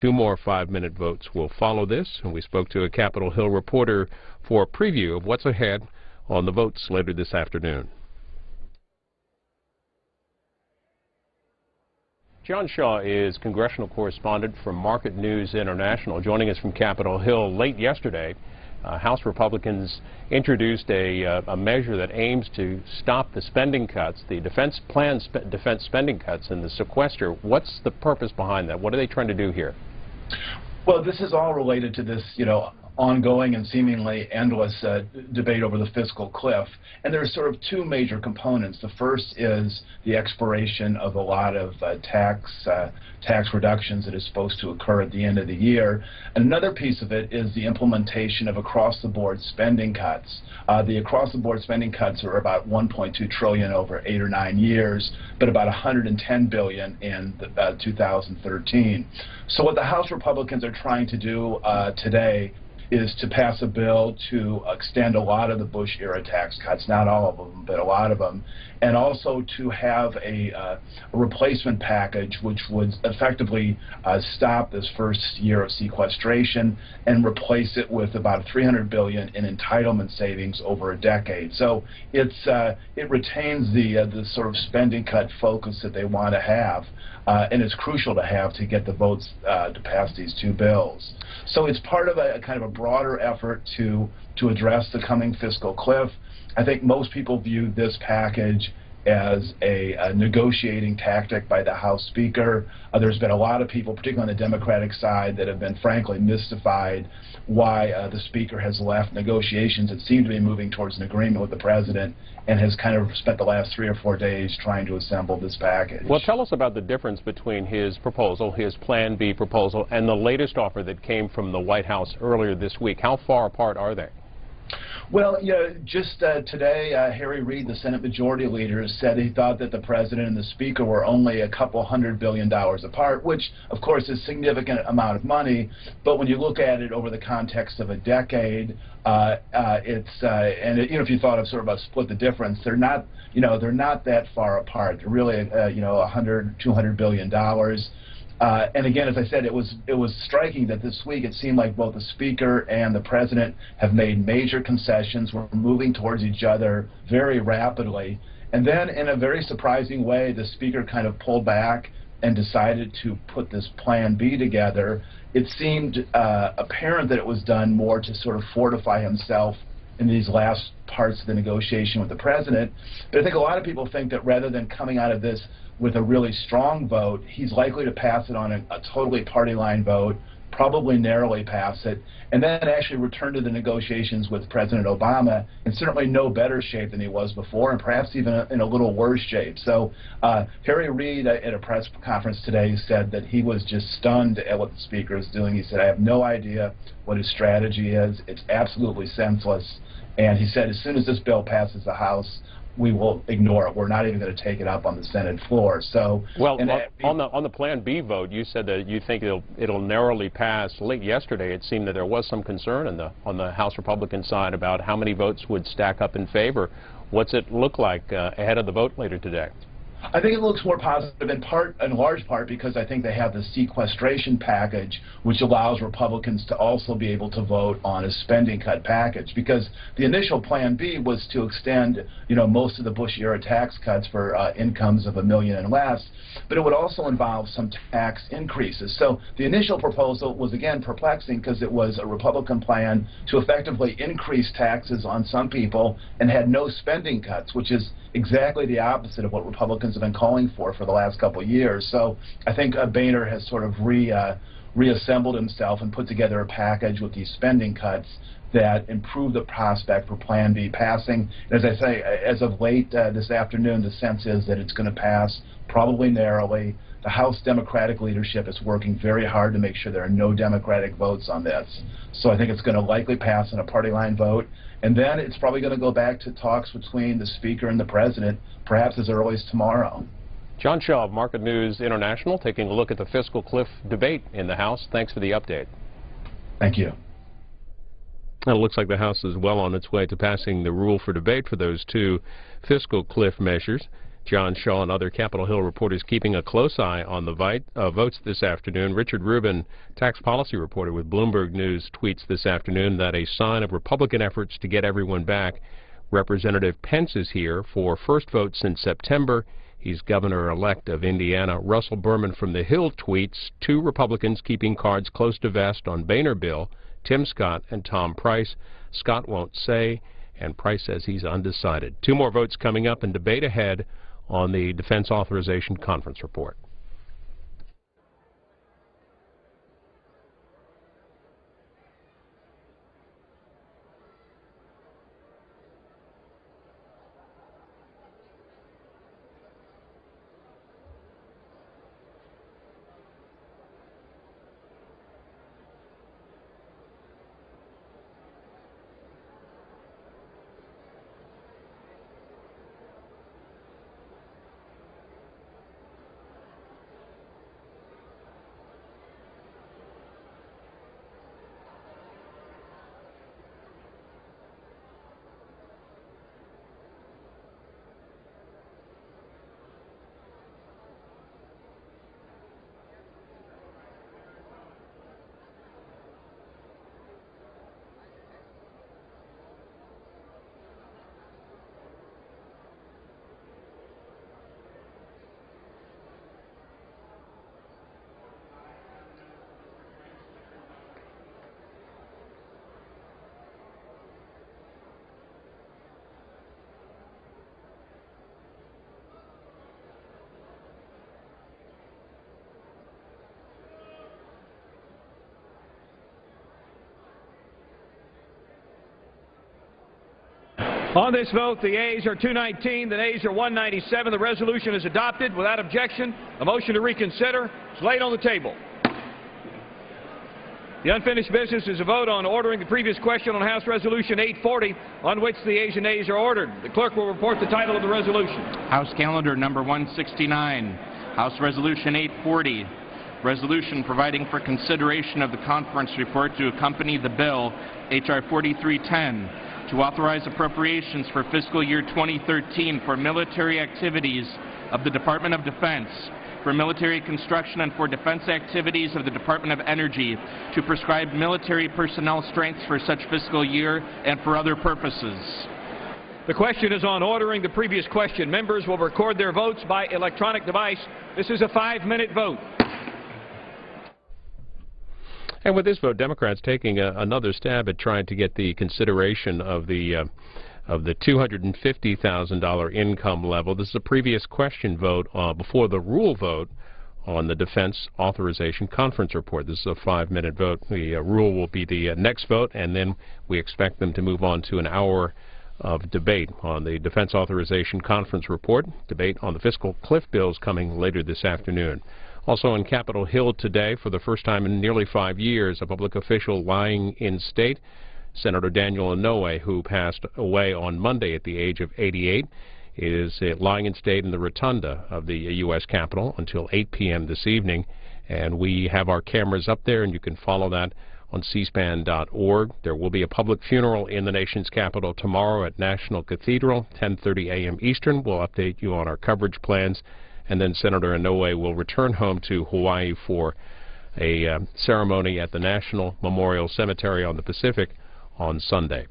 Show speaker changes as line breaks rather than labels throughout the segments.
Two more 5-minute votes will follow this, and we spoke to a Capitol Hill reporter for a preview of what's ahead on the votes later this afternoon. John Shaw is congressional correspondent for Market News International, joining us from Capitol Hill. Late yesterday, House Republicans introduced a measure that aims to stop the spending cuts, the defense spending cuts and the sequester. What's the purpose behind that? What are they trying to do here?
Well, this is all related to this, ongoing and seemingly endless debate over the fiscal cliff. And there's sort of two major components. The first is the expiration of a lot of tax reductions that is supposed to occur at the end of the year. And another piece of it is the implementation of across-the-board spending cuts. The across-the-board spending cuts are about $1.2 trillion over 8 or 9 years, but about $110 billion in 2013. So what the House Republicans are trying to do today is to pass a bill to extend a lot of the Bush-era tax cuts, not all of them, but a lot of them, and also to have a replacement package which would effectively stop this first year of sequestration and replace it with about $300 billion in entitlement savings over a decade. So it retains the sort of spending cut focus that they want to have, and it's crucial to have to get the votes to pass these two bills. So it's part of a kind of a broader effort to address the coming fiscal cliff. I think most people view this package as a negotiating tactic by the House Speaker. There's been a lot of people, particularly on the Democratic side, that have been frankly mystified why the Speaker has left negotiations that seem to be moving towards an agreement with the President and has kind of spent the last 3 or 4 days trying to assemble this package.
Well, tell us about the difference between his proposal, his Plan B proposal, and the latest offer that came from the White House earlier this week. How far apart are they?
Well, just today, Harry Reid, the Senate Majority Leader, said he thought that the President and the Speaker were only a couple $100 billion apart, which, of course, is a significant amount of money. But when you look at it over the context of a decade, if you thought of sort of a split the difference, they're not that far apart. They're really, $200 billion. And again, as I said, it was striking that this week it seemed like both the Speaker and the President have made major concessions. We're moving towards each other very rapidly. And then in a very surprising way, the Speaker kind of pulled back and decided to put this Plan B together. It seemed apparent that it was done more to sort of fortify himself in these last parts of the negotiation with the President. But I think a lot of people think that rather than coming out of this with a really strong vote, he's likely to pass it on a totally party line vote, probably narrowly pass it, and then actually return to the negotiations with President Obama in certainly no better shape than he was before, and perhaps even in a little worse shape. So Harry Reid at a press conference today said that he was just stunned at what the Speaker is doing. He said, "I have no idea what his strategy is. It's absolutely senseless." And he said, as soon as this bill passes the House, we will ignore it. We're not even going to take it up on the Senate floor. So,
well, on the Plan B vote, you said that you think it'll narrowly pass. Late yesterday, it seemed that there was some concern on the House Republican side about how many votes would stack up in favor. What's it look like ahead of the vote later today?
I think it looks more positive in large part because I think they have the sequestration package, which allows Republicans to also be able to vote on a spending cut package. Because the initial Plan B was to extend, most of the Bush-era tax cuts for incomes of $1 million and less, but it would also involve some tax increases. So the initial proposal was again perplexing because it was a Republican plan to effectively increase taxes on some people and had no spending cuts, which is exactly the opposite of what Republicans have been calling for the last couple of years. So I think Boehner has sort of reassembled himself and put together a package with these spending cuts that improve the prospect for Plan B passing. As I say, as of late this afternoon, the sense is that it's going to pass probably narrowly. The House Democratic leadership is working very hard to make sure there are no Democratic votes on this. So I think it's going to likely pass in a party line vote. And then it's probably going to go back to talks between the Speaker and the President, perhaps as early as tomorrow.
John Shaw of Market News International taking a look at the fiscal cliff debate in the House. Thanks for the update.
Thank you.
It looks like the House is well on its way to passing the rule for debate for those two fiscal cliff measures. John Shaw and other Capitol Hill reporters keeping a close eye on the votes this afternoon. Richard Rubin, tax policy reporter with Bloomberg News, tweets this afternoon that a sign of Republican efforts to get everyone back. Representative Pence is here for first vote since September. He's governor-elect of Indiana. Russell Berman from the Hill tweets, 2 Republicans keeping cards close to vest on Boehner bill, Tim Scott and Tom Price. Scott won't say, and Price says he's undecided. 2 more votes coming up and debate ahead on the Defense Authorization Conference report.
On this vote, the ayes are 219, the nays are 197. The resolution is adopted without objection. A motion to reconsider is laid on the table. The unfinished business is a vote on ordering the previous question on House Resolution 840, on which the ayes and nays are ordered. The clerk will report the title of the resolution.
House Calendar Number 169, House Resolution 840, resolution providing for consideration of the conference report to accompany the bill, H.R. 4310, to authorize appropriations for fiscal year 2013 for military activities of the Department of Defense, for military construction and for defense activities of the Department of Energy, to prescribe military personnel strengths for such fiscal year and for other purposes.
The question is on ordering the previous question. Members will record their votes by electronic device. This is a 5-minute vote.
And with this vote, Democrats taking another stab at trying to get the consideration of the $250,000 income level. This is a previous question vote before the rule vote on the Defense Authorization Conference report. This is a 5-minute vote. The rule will be the next vote, and then we expect them to move on to an hour of debate on the Defense Authorization Conference report. Debate on the fiscal cliff bills coming later this afternoon. Also on Capitol Hill today, for the first time in nearly 5 years, a public official lying in state, Senator Daniel Inouye, who passed away on Monday at the age of 88, is lying in state in the rotunda of the U.S. Capitol until 8 p.m. this evening. And we have our cameras up there, and you can follow that on cspan.org. There will be a public funeral in the nation's capital tomorrow at National Cathedral, 10:30 a.m. Eastern. We'll update you on our coverage plans. And then Senator Inouye will return home to Hawaii for a ceremony at the National Memorial Cemetery on the Pacific on Sunday.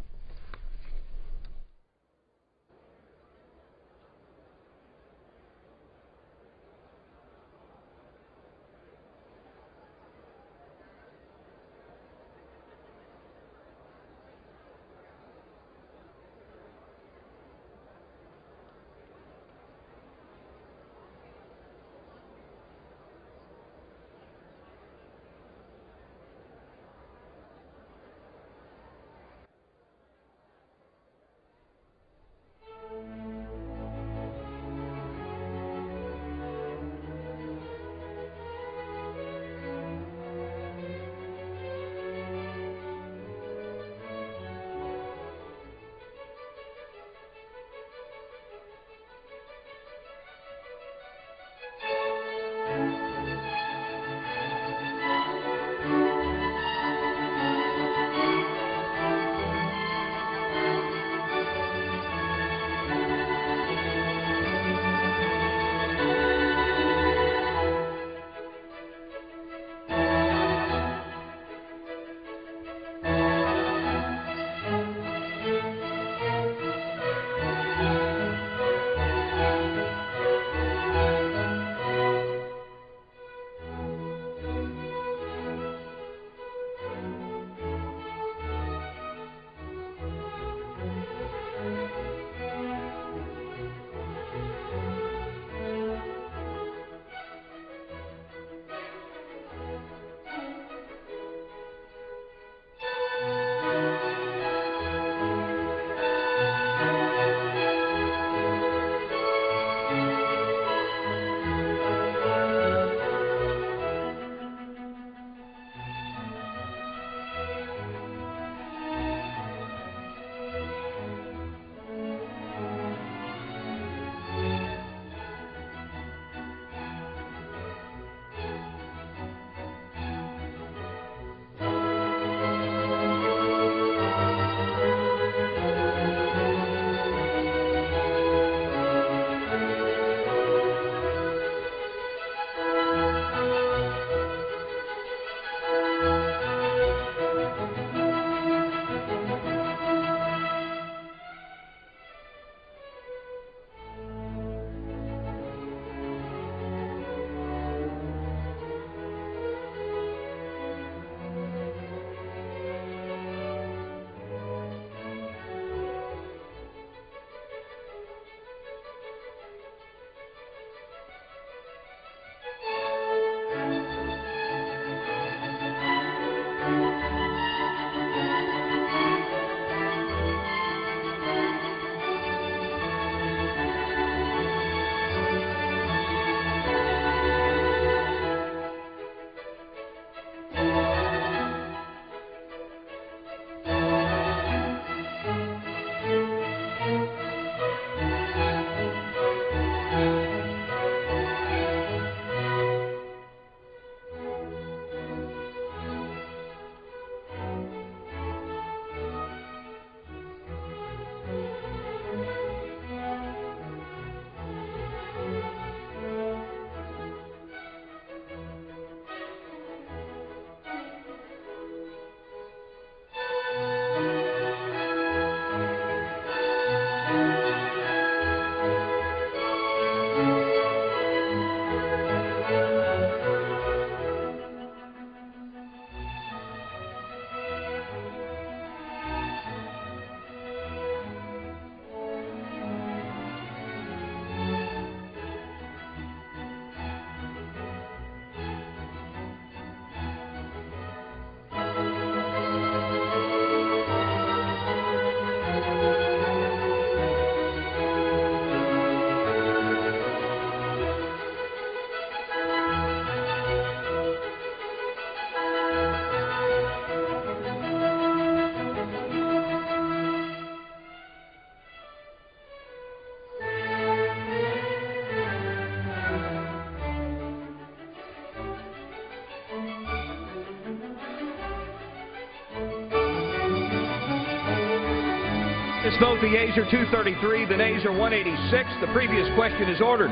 Let's vote. The yeas are 233, the nays are 186. The previous question is ordered.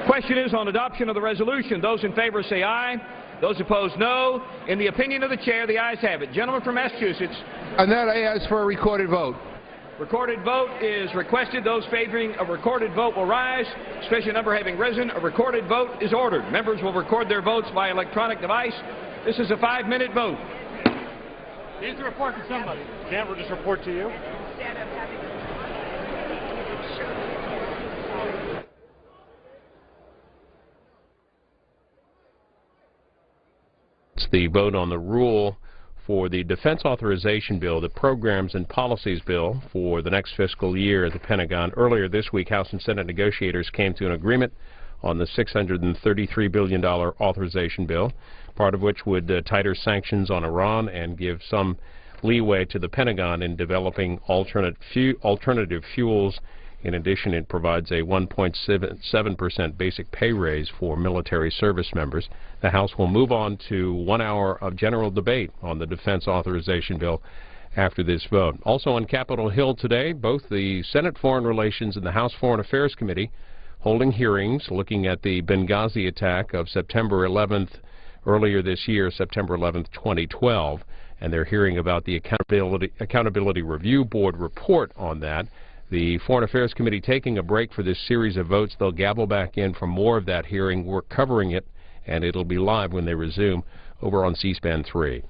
Question is on adoption of the resolution. Those in favor say aye. Those opposed, no. In the opinion of the chair, the ayes have it. Gentleman from Massachusetts.
On that, I ask for a recorded vote.
Recorded vote is requested. Those favoring a recorded vote will rise. Sufficient number having risen, a recorded vote is ordered. Members will record their votes by electronic device. This is a 5-minute vote.
You need to report to somebody. Can't we just report to you?
It's the vote on the rule for the Defense Authorization Bill, the Programs and Policies Bill for the next fiscal year at the Pentagon. Earlier this week, House and Senate negotiators came to an agreement on the $633 billion authorization bill, part of which would tighter sanctions on Iran and give some leeway to the Pentagon in developing alternative fuels. In addition, it provides a 1.7% basic pay raise for military service members. The House will move on to 1 hour of general debate on the Defense Authorization Bill after this vote. Also on Capitol Hill today, both the Senate Foreign Relations and the House Foreign Affairs Committee holding hearings looking at the Benghazi attack of September 11th, earlier this year, September 11th, 2012. And they're hearing about the Accountability Review Board report on that. The Foreign Affairs Committee taking a break for this series of votes. They'll gavel back in for more of that hearing. We're covering it, and it'll be live when they resume over on C-SPAN 3.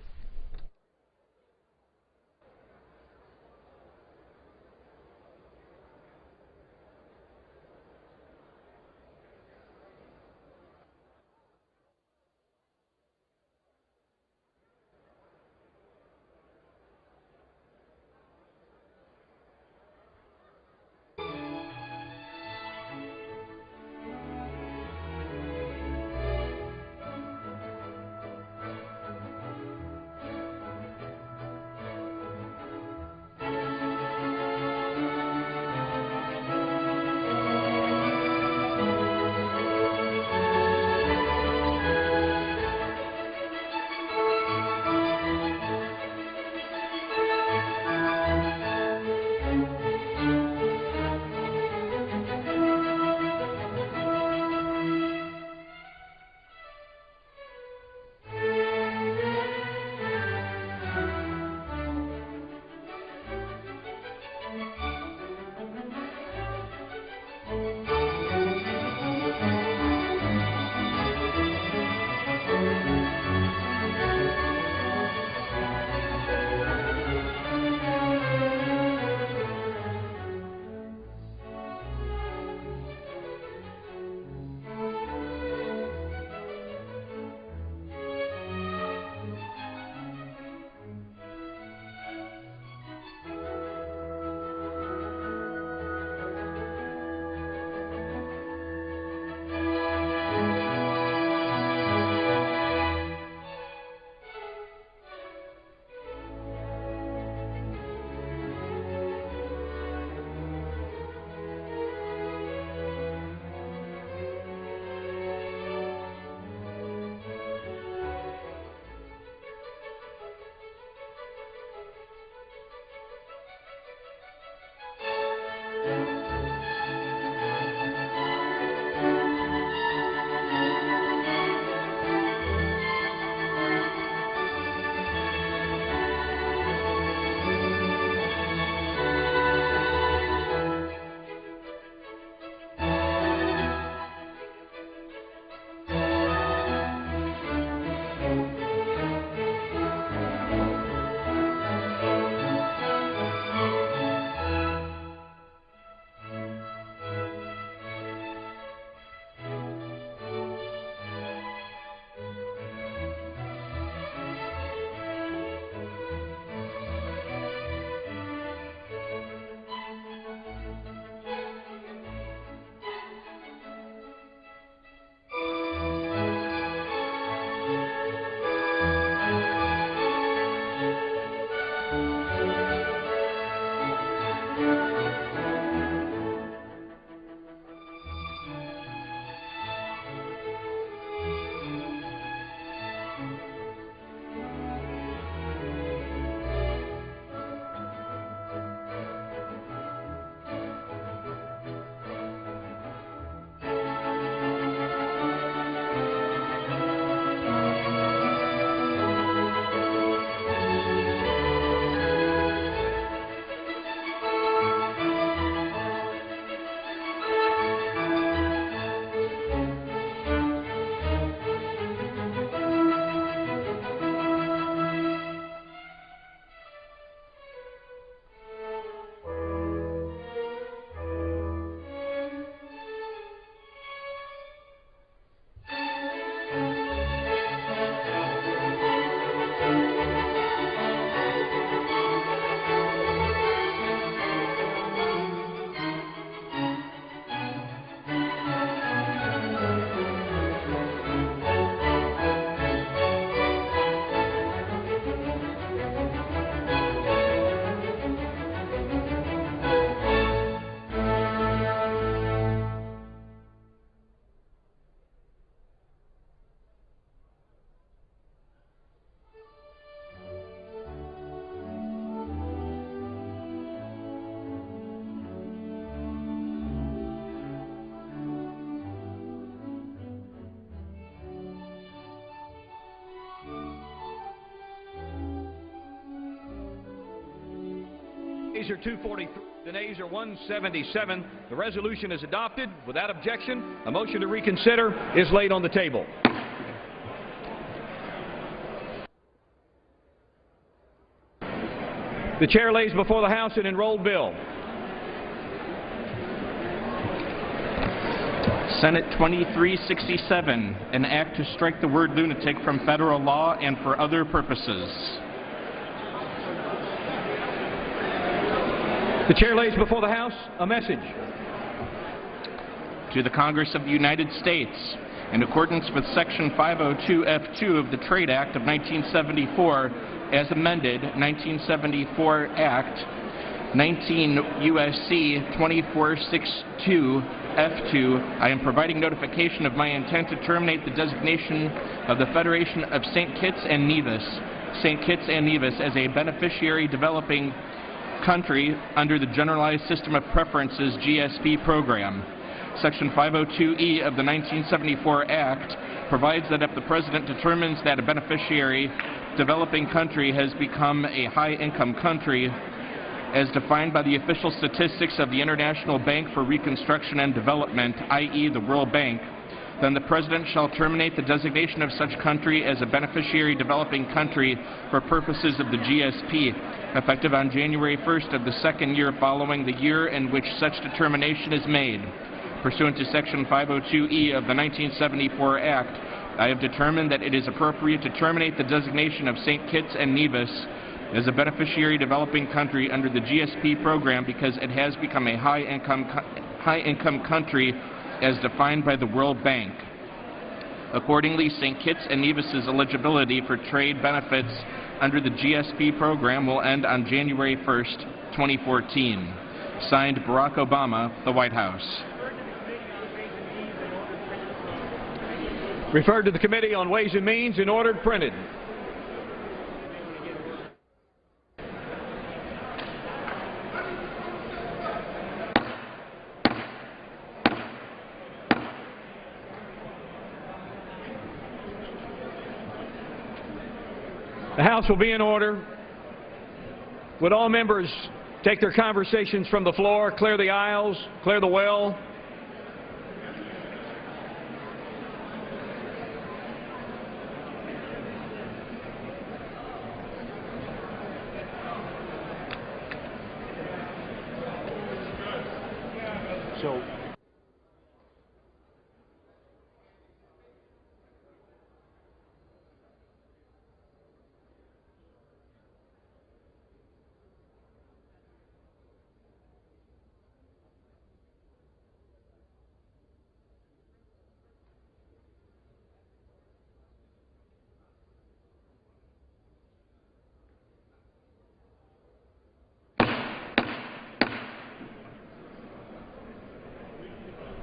Yeas are 243. The nays are 177. The resolution is adopted. Without objection, a motion to reconsider is laid on the table. The chair lays before the House an enrolled bill.
Senate 2367, an act to strike the word lunatic from federal law and for other purposes.
The chair lays before the House a message.
To the Congress of the United States, in accordance with Section 502F2 of the Trade Act of 1974, as amended, 1974 Act 19 U.S.C. 2462 F2, I am providing notification of my intent to terminate the designation of the Federation of St. Kitts and Nevis as a beneficiary developing country under the Generalized System of Preferences GSP program. Section 502E of the 1974 Act provides that if the President determines that a beneficiary developing country has become a high-income country, as defined by the official statistics of the International Bank for Reconstruction and Development, i.e. the World Bank, then the President shall terminate the designation of such country as a beneficiary developing country for purposes of the GSP, effective on January 1st of the second year following the year in which such determination is made. Pursuant to Section 502E of the 1974 Act, I have determined that it is appropriate to terminate the designation of St. Kitts and Nevis as a beneficiary developing country under the GSP program because it has become a high-income country as defined by the World Bank. Accordingly, St. Kitts and Nevis's eligibility for trade benefits under the GSP program will end on January 1st, 2014. Signed, Barack Obama, the White House.
Referred to the Committee on Ways and Means and ordered printed. The House will be in order. Would all members take their conversations from the floor, clear the aisles, clear the well?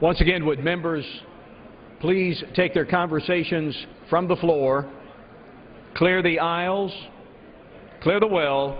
Once again, would members please take their conversations from the floor, clear the aisles, clear the well.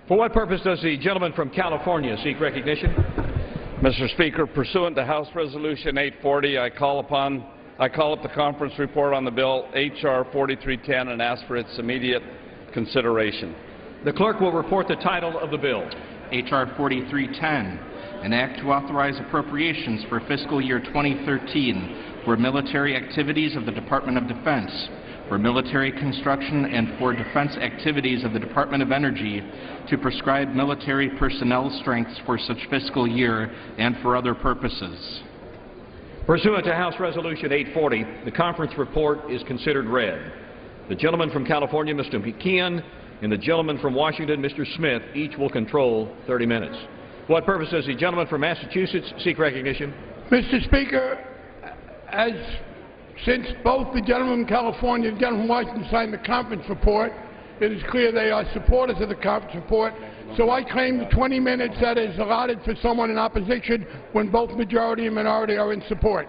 For what purpose does the gentleman from California seek recognition?
Mr. Speaker, pursuant to House Resolution 840, I call up the conference report on the bill H.R. 4310 and ask for its immediate consideration.
The clerk will report the title of the bill.
H.R. 4310, an act to authorize appropriations for fiscal year 2013 for military activities of the Department of Defense, for military construction, and for defense activities of the Department of Energy to prescribe military personnel strengths for such fiscal year and for other purposes.
Pursuant to House Resolution 840, the conference report is considered read. The gentleman from California, Mr. McKeon, and the gentleman from Washington, Mr. Smith, each will control 30 minutes. For what purpose does the gentleman from Massachusetts seek recognition?
Mr. Speaker, since both the gentleman from California and the gentleman from Washington signed the conference report, it is clear they are supporters of the conference report. So I claim the 20 minutes that is allotted for someone in opposition when both majority and minority are in support.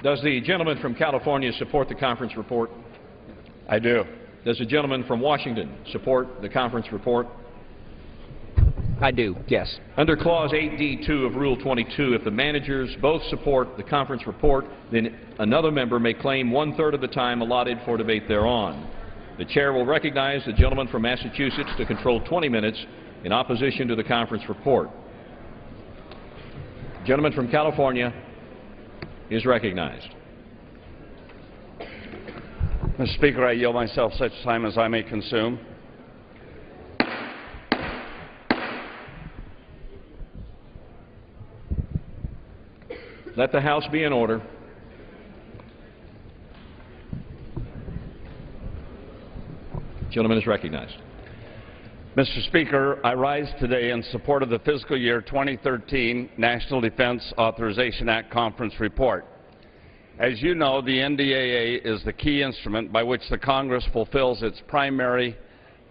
Does the gentleman from California support the conference report?
I do.
Does the gentleman from Washington support the conference report?
I do, yes.
Under Clause 8D2 of Rule 22, if the managers both support the conference report, then another member may claim 1/3 of the time allotted for debate thereon. The chair will recognize the gentleman from Massachusetts to control 20 minutes in opposition to the conference report. The gentleman from California is recognized.
Mr. Speaker, I yield myself such time as I may consume.
Let the House be in order. Gentleman is recognized.
Mr. Speaker, I rise today in support of the fiscal year 2013 National Defense Authorization Act Conference Report. As you know, the NDAA is the key instrument by which the Congress fulfills its primary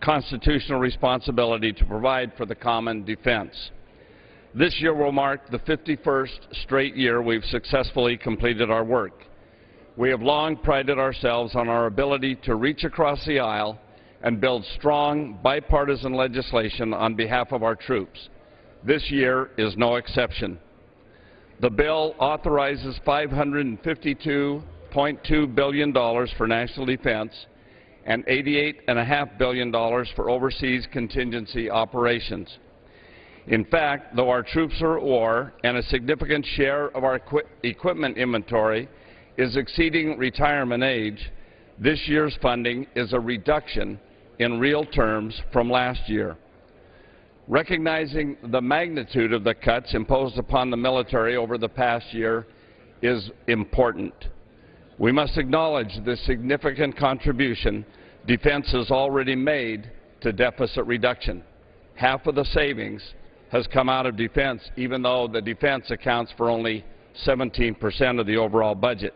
constitutional responsibility to provide for the common defense. This year will mark the 51st straight year we've successfully completed our work. We have long prided ourselves on our ability to reach across the aisle and build strong bipartisan legislation on behalf of our troops. This year is no exception. The bill authorizes $552.2 billion for national defense and $88.5 billion for overseas contingency operations. In fact, though our troops are at war and a significant share of our equipment inventory is exceeding retirement age, this year's funding is a reduction in real terms from last year. Recognizing the magnitude of the cuts imposed upon the military over the past year is important. We must acknowledge the significant contribution defense has already made to deficit reduction. Half of the savings has come out of defense, even though the defense accounts for only 17% of the overall budget.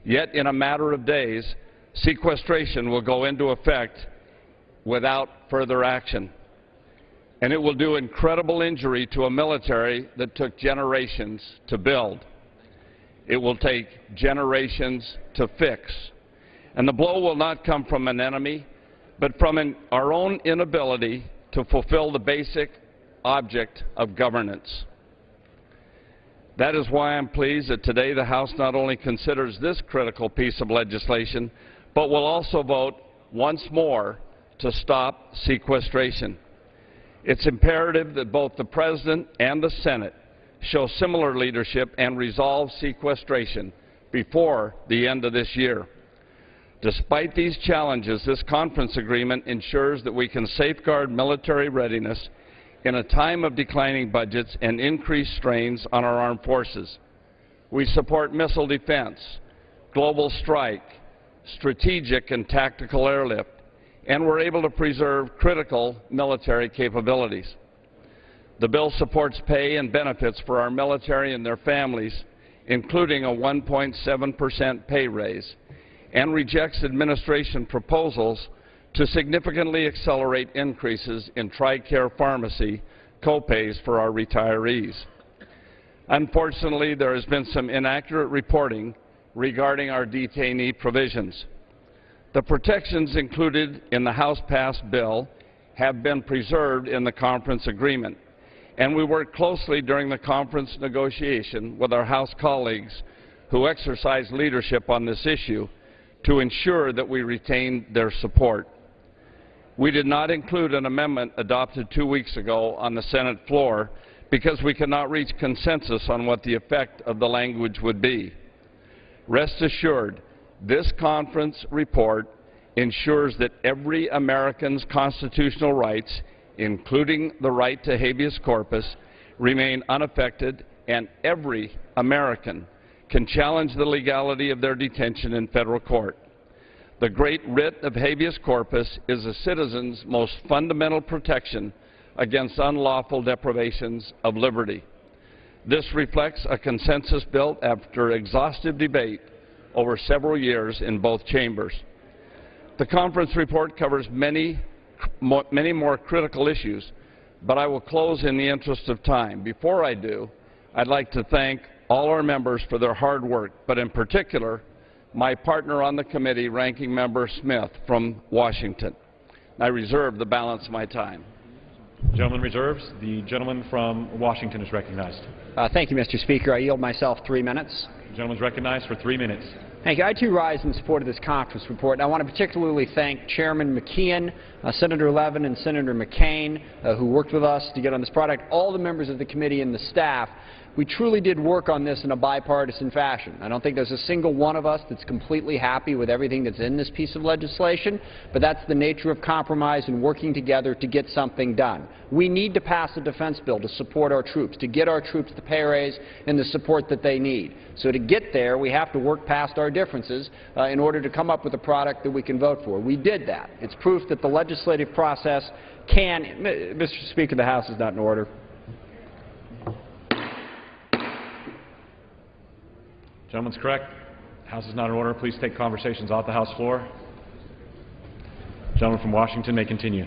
Yet, in a matter of days, sequestration will go into effect without further action. And it will do incredible injury to a military that took generations to build. It will take generations to fix. And the blow will not come from an enemy, but from our own inability to fulfill the basic object of governance. That is why I'm pleased that today the House not only considers this critical piece of legislation, but will also vote once more to stop sequestration. It's imperative that both the President and the Senate show similar leadership and resolve sequestration before the end of this year. Despite these challenges, this conference agreement ensures that we can safeguard military readiness in a time of declining budgets and increased strains on our armed forces. We support missile defense, global strike, strategic and tactical airlift, and we're able to preserve critical military capabilities. The bill supports pay and benefits for our military and their families, including a 1.7% pay raise, and rejects administration proposals to significantly accelerate increases in TRICARE pharmacy co-pays for our retirees. Unfortunately, there has been some inaccurate reporting regarding our detainee provisions. The protections included in the House-passed bill have been preserved in the conference agreement, and we worked closely during the conference negotiation with our House colleagues who exercised leadership on this issue to ensure that we retained their support. We did not include an amendment adopted 2 weeks ago on the Senate floor because we could not reach consensus on what the effect of the language would be. Rest assured, this conference report ensures that every American's constitutional rights, including the right to habeas corpus, remain unaffected, and every American can challenge the legality of their detention in federal court. The great writ of habeas corpus is a citizen's most fundamental protection against unlawful deprivations of liberty. This reflects a consensus built after exhaustive debate over several years in both chambers. The conference report covers many more critical issues, but I will close in the interest of time. Before I do, I'd like to thank all our members for their hard work, but in particular, my partner on the committee, Ranking Member Smith from Washington. I reserve the balance of my time.
Gentleman reserves. The gentleman from Washington is recognized.
Thank you, Mr. Speaker. I yield myself 3 minutes.
The gentleman is recognized for 3 minutes.
Thank you. I, too, rise in support of this conference report. And I want to particularly thank Chairman McKeon, Senator Levin, and Senator McCain, who worked with us to get on this product, all the members of the committee and the staff. We truly did work on this in a bipartisan fashion. I don't think there's a single one of us that's completely happy with everything that's in this piece of legislation, but that's the nature of compromise and working together to get something done. We need to pass a defense bill to support our troops, to get our troops the pay raise and the support that they need. So to get there, we have to work past our differences in order to come up with a product that we can vote for. We did that. It's proof that the legislative process can— Mr. Speaker, the House is not in order.
Gentleman's correct. The House is not in order. Please take conversations off the House floor. Gentleman from Washington may continue.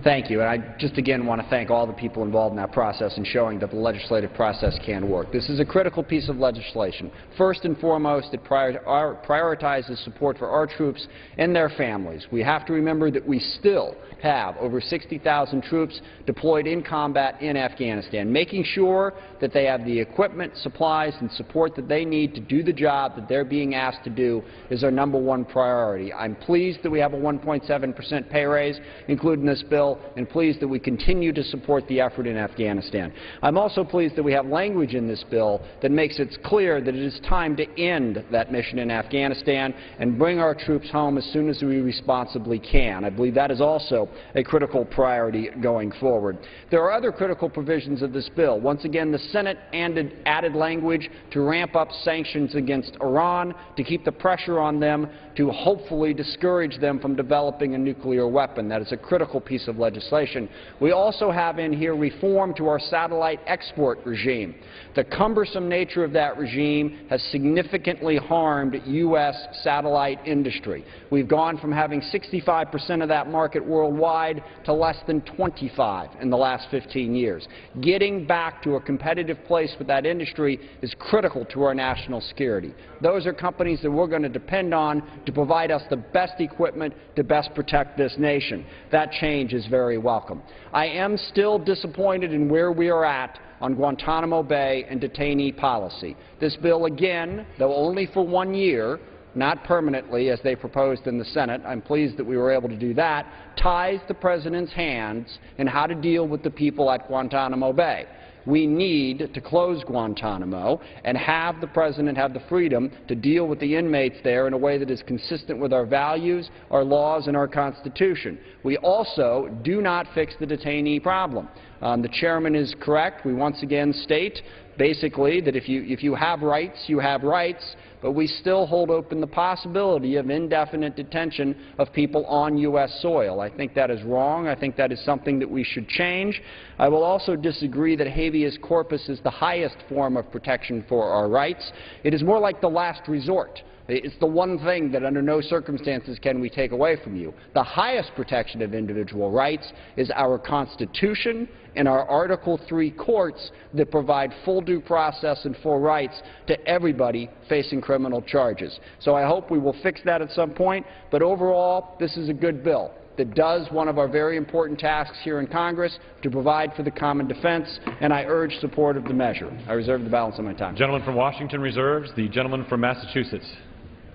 Thank you. And I just again want to thank all the people involved in that process and showing that the legislative process can work. This is a critical piece of legislation. First and foremost, it prioritizes support for our troops and their families. We have to remember that we still have over 60,000 troops deployed in combat in Afghanistan. Making sure that they have the equipment, supplies, and support that they need to do the job that they're being asked to do is our #1 priority. I'm pleased that we have a 1.7% pay raise included in this bill, and pleased that we continue to support the effort in Afghanistan. I'm also pleased that we have language in this bill that makes it clear that it is time to end that mission in Afghanistan and bring our troops home as soon as we responsibly can. I believe that is also a critical priority going forward. There are other critical provisions of this bill. Once again, the Senate added language to ramp up sanctions against Iran, to keep the pressure on them, to hopefully discourage them from developing a nuclear weapon. That is a critical piece of legislation. We also have in here reform to our satellite export regime. The cumbersome nature of that regime has significantly harmed U.S. satellite industry. We've gone from having 65% of that market worldwide to less than 25 in the last 15 years. Getting back to a competitive place with that industry is critical to our national security. Those are companies that we're going to depend on to provide us the best equipment to best protect this nation. That change is very welcome. I am still disappointed in where we are at on Guantanamo Bay and detainee policy. This bill, again, though only for 1 year, not permanently as they proposed in the Senate, I'm pleased that we were able to do that, ties the President's hands in how to deal with the people at Guantanamo Bay. We need to close Guantanamo and have the President have the freedom to deal with the inmates there in a way that is consistent with our values, our laws, and our Constitution. We also do not fix the detainee problem. The Chairman is correct. We once again state basically that if you have rights, you have rights, but we still hold open the possibility of indefinite detention of people on U.S. soil. I think that is wrong. I think that is something that we should change. I will also disagree that habeas corpus is the highest form of protection for our rights. It is more like the last resort. It's the one thing that under no circumstances can we take away from you. The highest protection of individual rights is our Constitution and our Article III courts that provide full due process and full rights to everybody facing criminal charges. So I hope we will fix that at some point, but overall, this is a good bill that does one of our very important tasks here in Congress, to provide for the common defense, and I urge support of the measure. I reserve the balance of my time.
The gentleman from Washington reserves. The gentleman from Massachusetts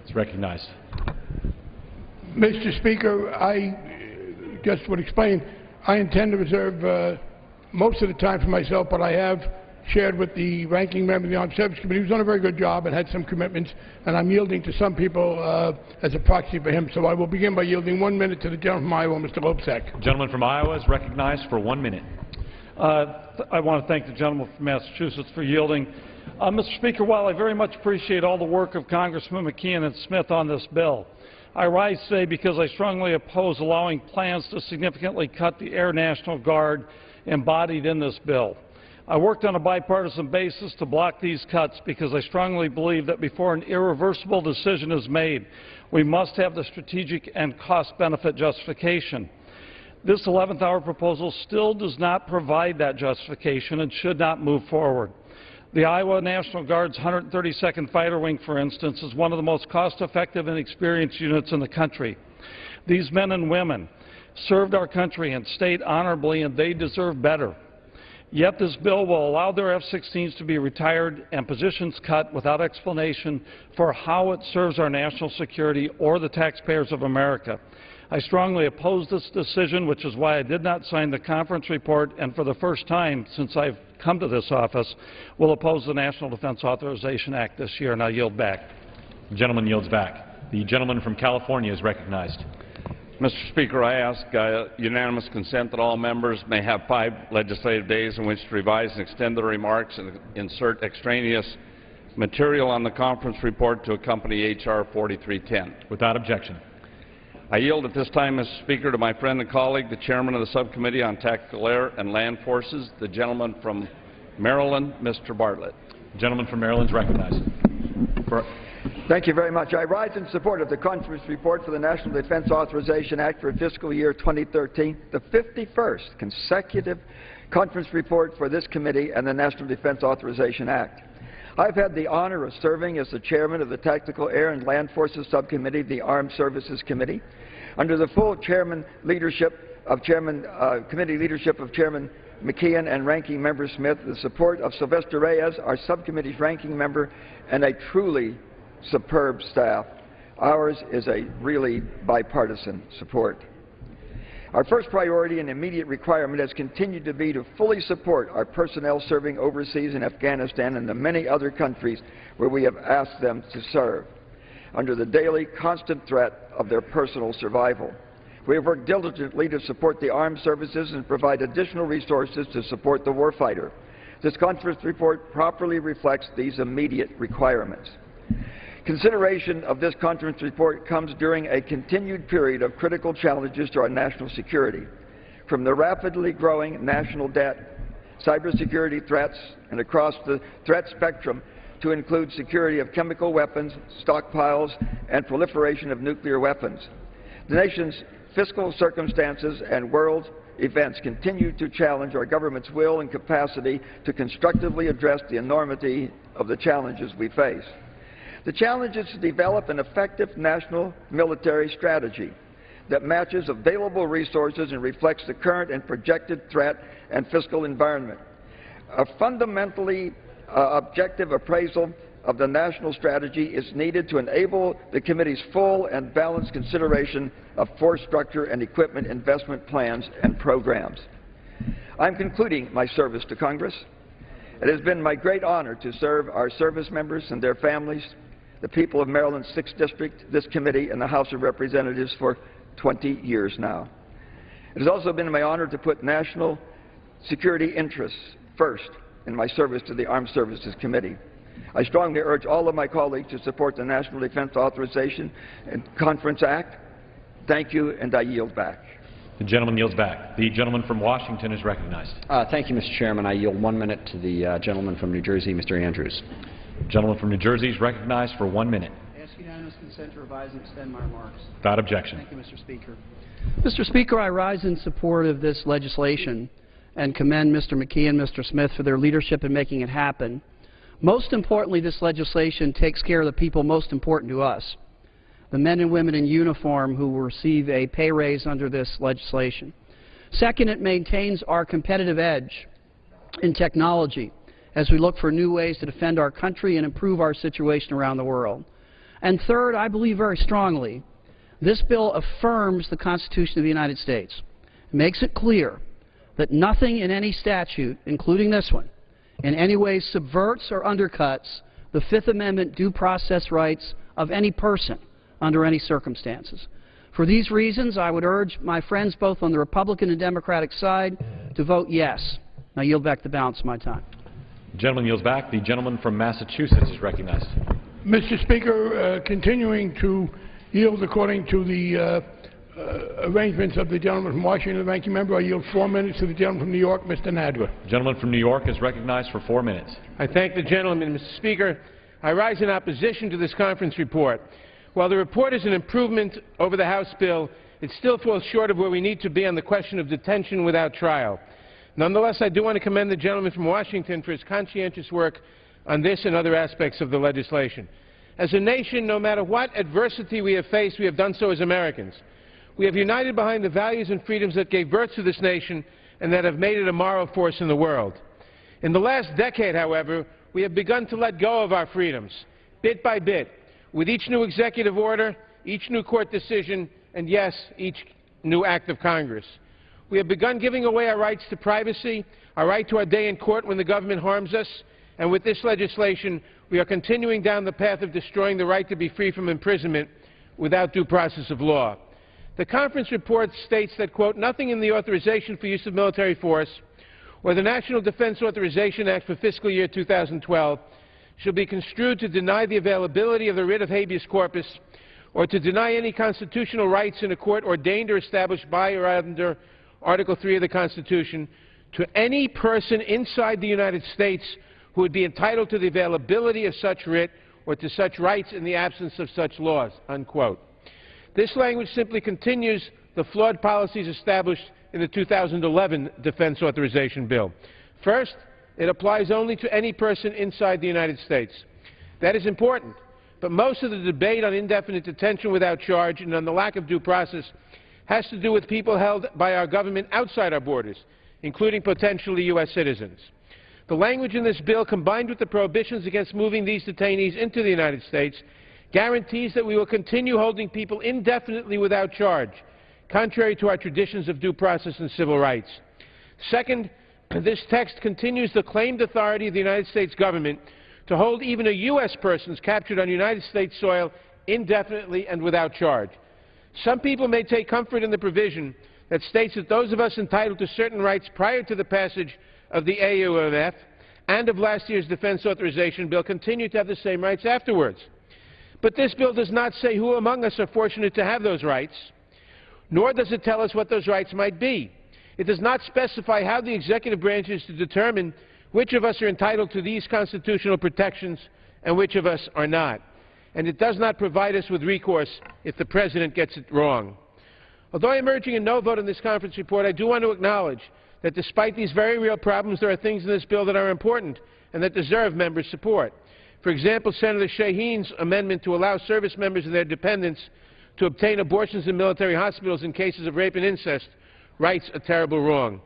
is recognized.
Mr. Speaker, I just would explain, I intend to reserve most of the time for myself, but I have shared with the ranking member of the Armed Services Committee, who's done a very good job and had some commitments, and I'm yielding to some people as a proxy for him. So I will begin by yielding 1 minute to the gentleman from Iowa, Mr. Lopsack.
The gentleman from Iowa is recognized for 1 minute.
I want to thank the gentleman from Massachusetts for yielding. Mr. Speaker, while I very much appreciate all the work of Congressman McKeon and Smith on this bill, I rise today because I strongly oppose allowing plans to significantly cut the Air National Guard embodied in this bill. I worked on a bipartisan basis to block these cuts because I strongly believe that before an irreversible decision is made, we must have the strategic and cost-benefit justification. This 11th hour proposal still does not provide that justification and should not move forward. The Iowa National Guard's 132nd Fighter Wing, for instance, is one of the most cost-effective and experienced units in the country. These men and women served our country and stayed honorably, and they deserve better. Yet this bill will allow their F-16s to be retired and positions cut without explanation for how it serves our national security or the taxpayers of America. I strongly oppose this decision, which is why I did not sign the conference report, and for the first time since I've come to this office, will oppose the National Defense Authorization Act this year, and I yield back.
The gentleman yields back. The gentleman from California is recognized.
Mr. Speaker, I ask unanimous consent that all members may have 5 legislative days in which to revise and extend their remarks and insert extraneous material on the conference report to accompany H.R. 4310.
Without objection.
I yield at this time, Mr. Speaker, to my friend and colleague, the chairman of the Subcommittee on Tactical Air and Land Forces, the gentleman from Maryland, Mr. Bartlett.
The gentleman from Maryland is recognized.
Thank you very much. I rise in support of the conference report for the National Defense Authorization Act for fiscal year 2013, the 51st consecutive conference report for this committee and the National Defense Authorization Act. I've had the honor of serving as the chairman of the Tactical Air and Land Forces Subcommittee, the Armed Services Committee, under the full committee leadership of Chairman McKeon and Ranking Member Smith, the support of Sylvester Reyes, our subcommittee's ranking member, and a truly superb staff. Ours is a really bipartisan support. Our first priority and immediate requirement has continued to be to fully support our personnel serving overseas in Afghanistan and the many other countries where we have asked them to serve, under the daily constant threat of their personal survival. We have worked diligently to support the armed services and provide additional resources to support the warfighter. This conference report properly reflects these immediate requirements. Consideration of this conference report comes during a continued period of critical challenges to our national security, from the rapidly growing national debt, cybersecurity threats, and across the threat spectrum to include security of chemical weapons, stockpiles, and proliferation of nuclear weapons. The nation's fiscal circumstances and world events continue to challenge our government's will and capacity to constructively address the enormity of the challenges we face. The challenge is to develop an effective national military strategy that matches available resources and reflects the current and projected threat and fiscal environment. A fundamentally objective appraisal of the national strategy is needed to enable the committee's full and balanced consideration of force structure and equipment investment plans and programs. I'm concluding my service to Congress. It has been my great honor to serve our service members and their families, the people of Maryland's 6th District, this committee, and the House of Representatives for 20 years now. It has also been my honor to put national security interests first in my service to the Armed Services Committee. I strongly urge all of my colleagues to support the National Defense Authorization and Conference Act. Thank you, and I yield back.
The gentleman yields back. The gentleman from Washington is recognized.
Thank you, Mr. Chairman. I yield 1 minute to the gentleman from New Jersey, Mr. Andrews.
The gentleman from New Jersey is recognized for 1 minute.
ask unanimous consent to revise and extend my remarks.
Without objection.
Thank you, Mr. Speaker. Mr. Speaker, I rise in support of this legislation and commend Mr. McKee and Mr. Smith for their leadership in making it happen. Most importantly, this legislation takes care of the people most important to us, the men and women in uniform who will receive a pay raise under this legislation. Second, it maintains our competitive edge in technology as we look for new ways to defend our country and improve our situation around the world. And third, I believe very strongly, this bill affirms the Constitution of the United States. It makes it clear that nothing in any statute, including this one, in any way subverts or undercuts the Fifth Amendment due process rights of any person under any circumstances. For these reasons, I would urge my friends both on the Republican and Democratic side to vote yes. I yield back the balance of my time.
The gentleman yields back. The gentleman from Massachusetts is recognized.
Mr. Speaker, continuing to yield according to the arrangements of the gentleman from Washington, the ranking member, I yield 4 minutes to the gentleman from New York, Mr. Nadler.
The gentleman from New York is recognized for 4 minutes.
I thank the gentleman, Mr. Speaker. I rise in opposition to this conference report. While the report is an improvement over the House bill, it still falls short of where we need to be on the question of detention without trial. Nonetheless, I do want to commend the gentleman from Washington for his conscientious work on this and other aspects of the legislation. As a nation, no matter what adversity we have faced, we have done so as Americans. We have united behind the values and freedoms that gave birth to this nation and that have made it a moral force in the world. In the last decade, however, we have begun to let go of our freedoms, bit by bit, with each new executive order, each new court decision, and yes, each new act of Congress. We have begun giving away our rights to privacy, our right to our day in court when the government harms us, and with this legislation, we are continuing down the path of destroying the right to be free from imprisonment without due process of law. The conference report states that, quote, nothing in the authorization for use of military force or the National Defense Authorization Act for fiscal year 2012 shall be construed to deny the availability of the writ of habeas corpus or to deny any constitutional rights in a court ordained or established by or under Article 3 of the Constitution to any person inside the United States who would be entitled to the availability of such writ or to such rights in the absence of such laws, unquote. This language simply continues the flawed policies established in the 2011 Defense Authorization Bill. First, it applies only to any person inside the United States. That is important, but most of the debate on indefinite detention without charge and on the lack of due process has to do with people held by our government outside our borders, including potentially U.S. citizens. The language in this bill, combined with the prohibitions against moving these detainees into the United States, guarantees that we will continue holding people indefinitely without charge, contrary to our traditions of due process and civil rights. Second, this text continues the claimed authority of the United States government to hold even a U.S. persons captured on United States soil indefinitely and without charge. Some people may take comfort in the provision that states that those of us entitled to certain rights prior to the passage of the AUMF and of last year's Defense Authorization Bill continue to have the same rights afterwards. But this bill does not say who among us are fortunate to have those rights, nor does it tell us what those rights might be. It does not specify how the executive branch is to determine which of us are entitled to these constitutional protections and which of us are not. And it does not provide us with recourse if the President gets it wrong. Although I am urging a no vote on this conference report, I do want to acknowledge that despite these very real problems, there are things in this bill that are important and that deserve members' support. For example, Senator Shaheen's amendment to allow service members and their dependents to obtain abortions in military hospitals in cases of rape and incest rights a terrible wrong.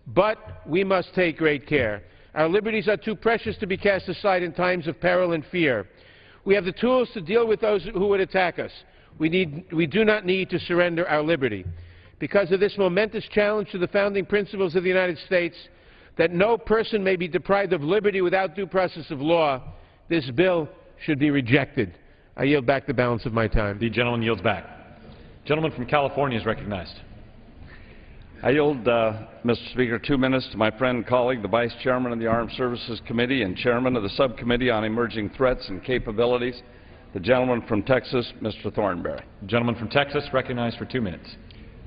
But we must take great care. Our liberties are too precious to be cast aside in times of peril and fear. We have the tools to deal with those who would attack us. We do not need to surrender our liberty. Because of this momentous challenge to the founding principles of the United States, that no person may be deprived of liberty without due process of law, this bill should be rejected. I yield back the balance of my time.
The gentleman yields back. The gentleman from California is recognized.
I yield, Mr. Speaker, 2 minutes to my friend and colleague, the Vice Chairman of the Armed Services Committee and Chairman of the Subcommittee on Emerging Threats and Capabilities, the gentleman from Texas, Mr. Thornberry.
The gentleman from Texas recognized for 2 minutes.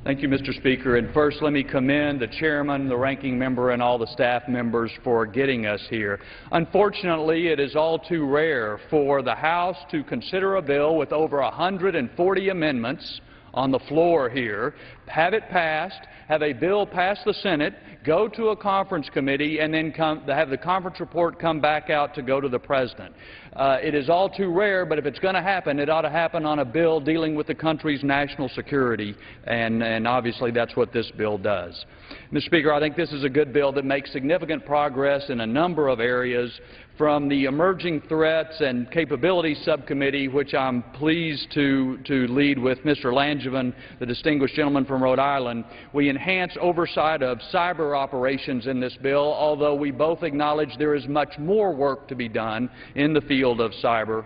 Thank you, Mr. Speaker. And first, let me commend the chairman, the ranking member, and all the staff members for getting us here. Unfortunately, it is all too rare for the House to consider a bill with over 140 amendments on the floor here, have it passed, have a bill pass the Senate, go to a conference committee, and then have the conference report come back out to go to the President. It is all too rare, but if it's going to happen, it ought to happen on a bill dealing with the country's national security, and obviously that's what this bill does. Mr. Speaker, I think this is a good bill that makes significant progress in a number of areas, from the Emerging Threats and Capabilities Subcommittee, which I'm pleased to lead with Mr. Langevin, the distinguished gentleman from Rhode Island. We enhance oversight of cyber operations in this bill, although we both acknowledge there is much more work to be done in the field of cyber.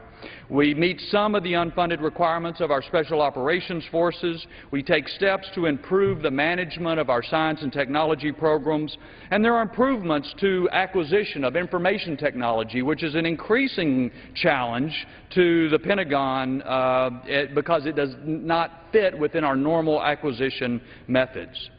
We meet some of the unfunded requirements of our Special Operations Forces. We take steps to improve the management of our science and technology programs. And there are improvements to acquisition of information technology, which is an increasing challenge to the Pentagon because it does not fit within our normal acquisition methods.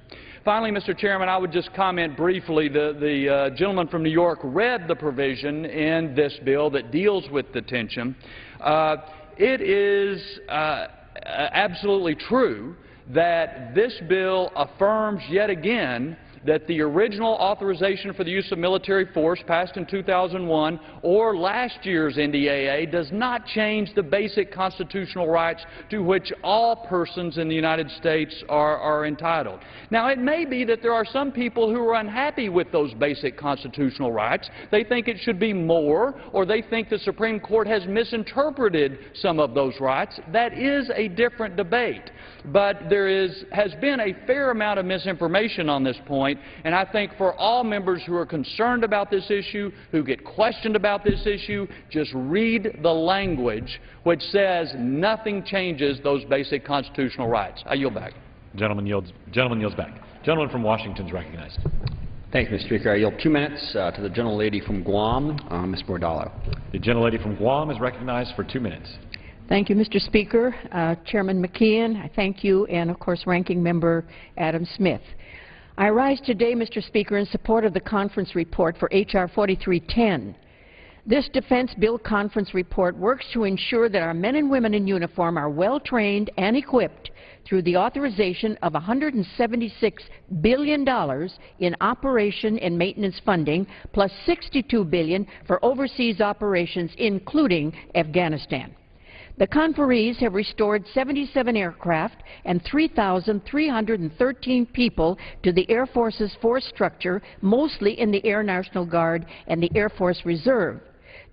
Finally, Mr. Chairman, I would just comment briefly. The gentleman from New York read the provision in this bill that deals with detention. It is absolutely true that this bill affirms yet again that the original authorization for the use of military force passed in 2001 or last year's NDAA does not change the basic constitutional rights to which all persons in the United States are entitled. Now, it may be that there are some people who are unhappy with those basic constitutional rights. They think it should be more, or they think the Supreme Court has misinterpreted some of those rights. That is a different debate. But there has been a fair amount of misinformation on this point, and I think for all members who are concerned about this issue, who get questioned about this issue, just read the language which says nothing changes those basic constitutional rights. I yield back.
Gentleman yields back. Gentleman from Washington is recognized.
Thank you, Mr. Speaker. I yield 2 minutes to the gentlelady from Guam, Ms. Bordallo.
The gentlelady from Guam is recognized for 2 minutes.
Thank you, Mr. Speaker. Chairman McKeon, I thank you, and of course Ranking Member Adam Smith. I rise today, Mr. Speaker, in support of the conference report for H.R. 4310. This Defense Bill Conference report works to ensure that our men and women in uniform are well trained and equipped through the authorization of $176 billion in operation and maintenance funding, plus $62 billion for overseas operations, including Afghanistan. The conferees have restored 77 aircraft and 3,313 people to the Air Force's force structure, mostly in the Air National Guard and the Air Force Reserve,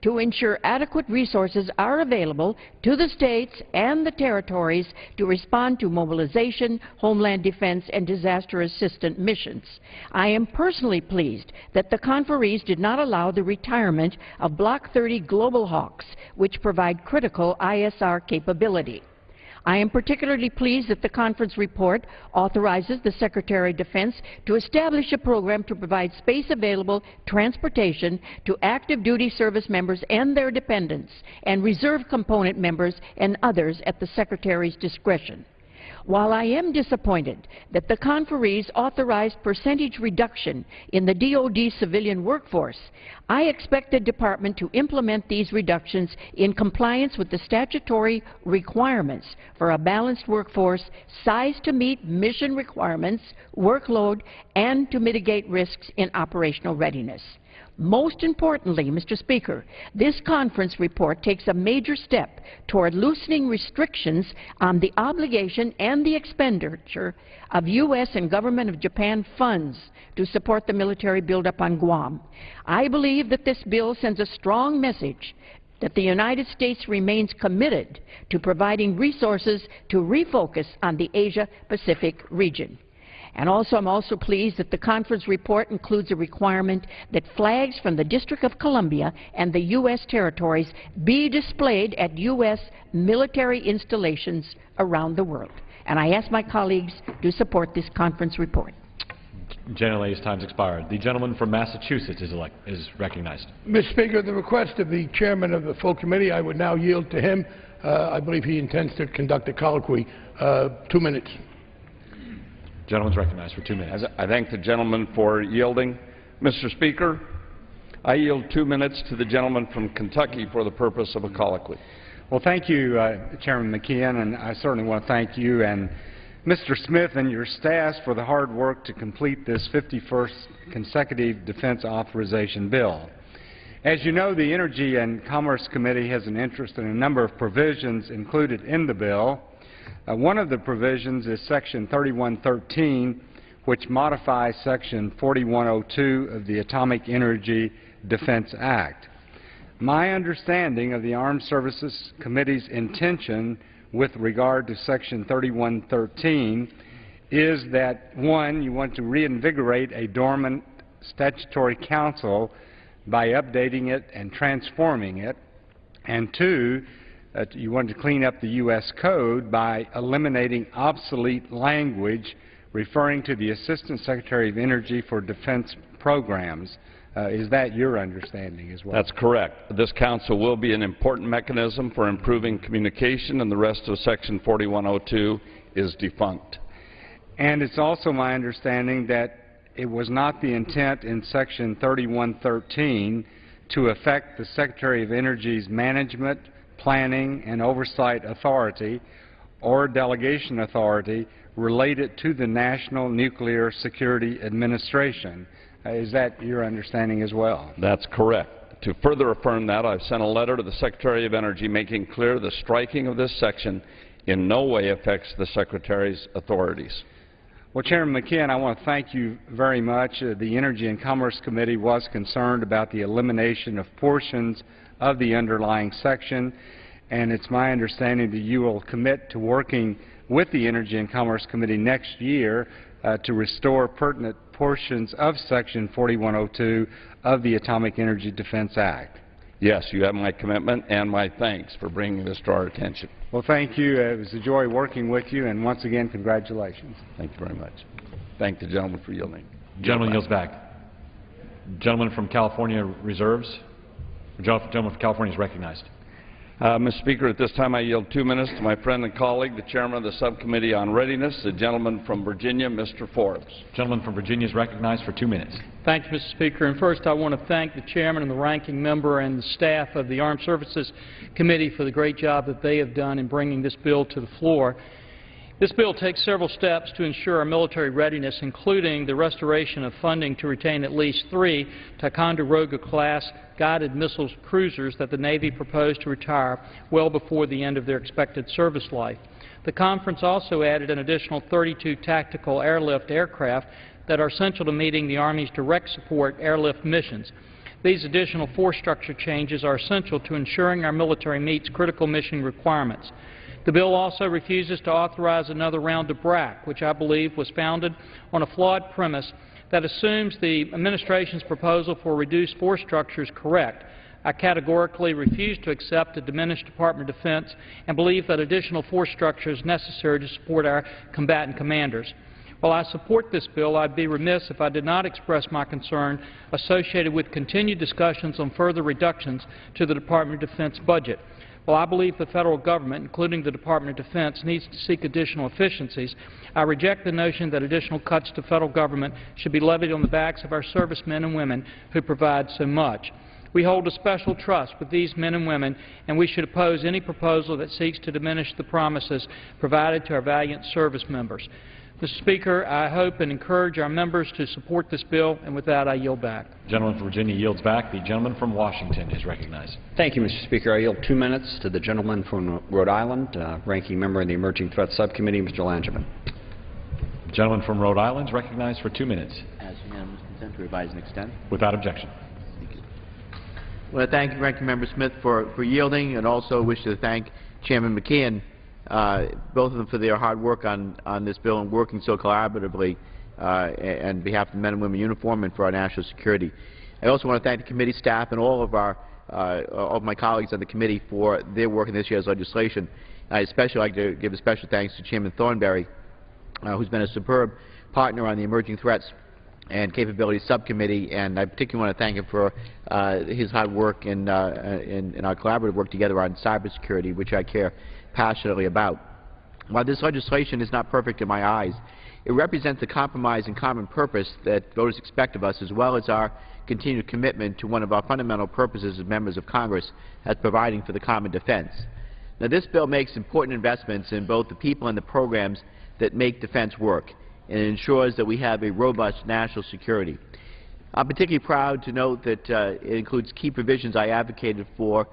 to ensure adequate resources are available to the states and the territories to respond to mobilization, homeland defense, and disaster assistance missions. I am personally pleased that the conferees did not allow the retirement of Block 30 Global Hawks, which provide critical ISR capability. I am particularly pleased that the conference report authorizes the Secretary of Defense to establish a program to provide space-available transportation to active duty service members and their dependents, and reserve component members and others at the Secretary's discretion. While I am disappointed that the conferees authorized percentage reduction in the DoD civilian workforce, I expect the Department to implement these reductions in compliance with the statutory requirements for a balanced workforce sized to meet mission requirements, workload, and to mitigate risks in operational readiness. Most importantly, Mr. Speaker, this conference report takes a major step toward loosening restrictions on the obligation and the expenditure of U.S. and Government of Japan funds to support the military buildup on Guam. I believe that this bill sends a strong message that the United States remains committed to providing resources to refocus on the Asia-Pacific region. And also, I'm also pleased that the conference report includes a requirement that flags from the District of Columbia and the U.S. territories be displayed at U.S. military installations around the world. And I ask my colleagues to support this conference report.
Gentlelady's time's expired. The gentleman from Massachusetts is recognized.
Mr. Speaker, at the request of the chairman of the full committee, I would now yield to him. I believe he intends to conduct a colloquy. 2 minutes.
Gentleman's recognized for 2 minutes.
I thank the gentleman for yielding. Mr. Speaker, I yield 2 minutes to the gentleman from Kentucky for the purpose of a colloquy.
Well, thank you, Chairman McKeon, and I certainly want to thank you and Mr. Smith and your staff for the hard work to complete this 51st consecutive defense authorization bill. As you know, the Energy and Commerce Committee has an interest in a number of provisions included in the bill. One of the provisions is Section 3113, which modifies Section 4102 of the Atomic Energy Defense Act. My understanding of the Armed Services Committee's intention with regard to Section 3113 is that, one, you want to reinvigorate a dormant statutory council by updating it and transforming it, and two, you want to clean up the U.S. Code by eliminating obsolete language referring to the Assistant Secretary of Energy for Defense Programs. Is that your understanding as well?
That's correct. This council will be an important mechanism for improving communication, and the rest of Section 4102 is defunct.
And it's also my understanding that it was not the intent in Section 3113 to affect the Secretary of Energy's management, planning, and oversight authority or delegation authority related to the National Nuclear Security Administration. Is that your understanding as well?
That's correct. To further affirm that, I've sent a letter to the Secretary of Energy making clear the striking of this section in no way affects the Secretary's authorities.
Well, Chairman McKeon, I want to thank you very much. The Energy and Commerce Committee was concerned about the elimination of portions of the underlying section, and it's my understanding that you will commit to working with the Energy and Commerce Committee next year to restore pertinent portions of Section 4102 of the Atomic Energy Defense Act.
Yes, you have my commitment and my thanks for bringing this to our attention.
Well, thank you. It was a joy working with you, and once again, congratulations.
Thank you very much. Thank the gentleman for yielding.
Gentleman yields back. Gentleman from California reserves. Gentleman from California is recognized.
Mr. Speaker, at this time I yield 2 minutes to my friend and colleague, the Chairman of the Subcommittee on Readiness, the gentleman from Virginia, Mr. Forbes.
Gentleman from Virginia is recognized for 2 minutes.
Thank you, Mr. Speaker. And first I want to thank the Chairman and the Ranking Member and the staff of the Armed Services Committee for the great job that they have done in bringing this bill to the floor. This bill takes several steps to ensure our military readiness, including the restoration of funding to retain at least 3 Ticonderoga-class guided missile cruisers that the Navy proposed to retire well before the end of their expected service life. The conference also added an additional 32 tactical airlift aircraft that are essential to meeting the Army's direct support airlift missions. These additional force structure changes are essential to ensuring our military meets critical mission requirements. The bill also refuses to authorize another round of BRAC, which I believe was founded on a flawed premise that assumes the administration's proposal for reduced force structure is correct. I categorically refuse to accept a diminished Department of Defense and believe that additional force structure is necessary to support our combatant commanders. While I support this bill, I'd be remiss if I did not express my concern associated with continued discussions on further reductions to the Department of Defense budget. While I believe the federal government, including the Department of Defense, needs to seek additional efficiencies, I reject the notion that additional cuts to federal government should be levied on the backs of our servicemen and women who provide so much. We hold a special trust with these men and women, and we should oppose any proposal that seeks to diminish the promises provided to our valiant service members. Mr. Speaker, I hope and encourage our members to support this bill, and with that I yield back.
The gentleman from Virginia yields back. The gentleman from Washington is recognized.
Thank you, Mr. Speaker. I yield 2 minutes to the gentleman from Rhode Island, Ranking Member of the Emerging Threats Subcommittee, Mr. Langevin.
The gentleman from Rhode Island is recognized for 2 minutes.
As unanimous consent to revise and extend.
Without objection.
Thank you. I want to thank Ranking Member Smith for yielding, and also wish to thank Chairman McKeon, both of them, for their hard work on this bill and working so collaboratively on behalf of the men and women in uniform and for our national security. I also want to thank the committee staff and all of my colleagues on the committee for their work in this year's legislation. I especially like to give a special thanks to Chairman Thornberry, who's been a superb partner on the Emerging Threats and Capabilities Subcommittee, and I particularly want to thank him for his hard work in our collaborative work together on cybersecurity, which I care passionately about. While this legislation is not perfect in my eyes, It represents the compromise and common purpose that voters expect of us, as well as our continued commitment to one of our fundamental purposes as members of Congress, as providing for the common defense. Now, this bill makes important investments in both the people and the programs that make defense work, and it ensures that we have a robust national security. I'm particularly proud to note that it includes key provisions I advocated for,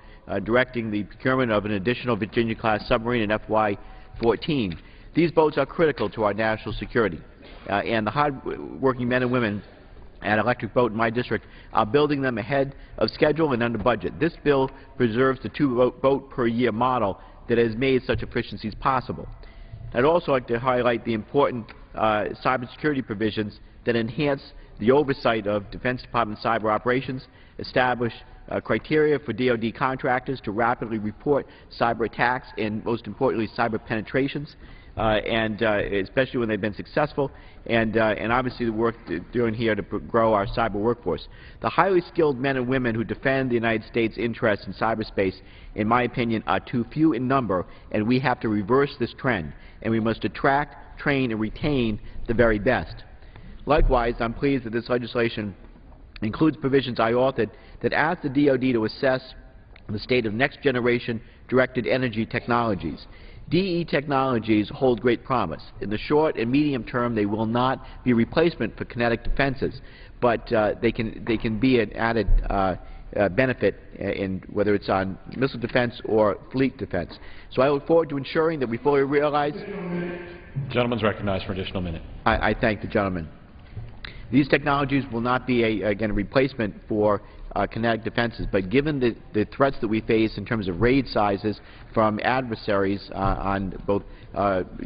directing the procurement of an additional Virginia-class submarine in FY14. These boats are critical to our national security, and the hard-working men and women at Electric Boat in my district are building them ahead of schedule and under budget. This bill preserves the two-boat-per-year model that has made such efficiencies possible. I'd also like to highlight the important cybersecurity provisions that enhance the oversight of Defense Department cyber operations, establish criteria for DoD contractors to rapidly report cyber attacks and, most importantly, cyber penetrations, especially when they've been successful, and obviously the work doing here to grow our cyber workforce. The highly skilled men and women who defend the United States' interests in cyberspace, in my opinion, are too few in number, and we have to reverse this trend, and we must attract, train, and retain the very best. Likewise, I'm pleased that this legislation includes provisions I authored that ask the DoD to assess the state of next-generation directed energy technologies. DE technologies hold great promise. In the short and medium term, they will not be a replacement for kinetic defenses, but they can be an added benefit in whether it's on missile defense or fleet defense. So I look forward to ensuring that we fully realize.
The gentleman's recognized for an additional minute.
I thank the gentleman. These technologies will not be, again, a replacement for kinetic defenses, but given the threats that we face in terms of raid sizes from adversaries on both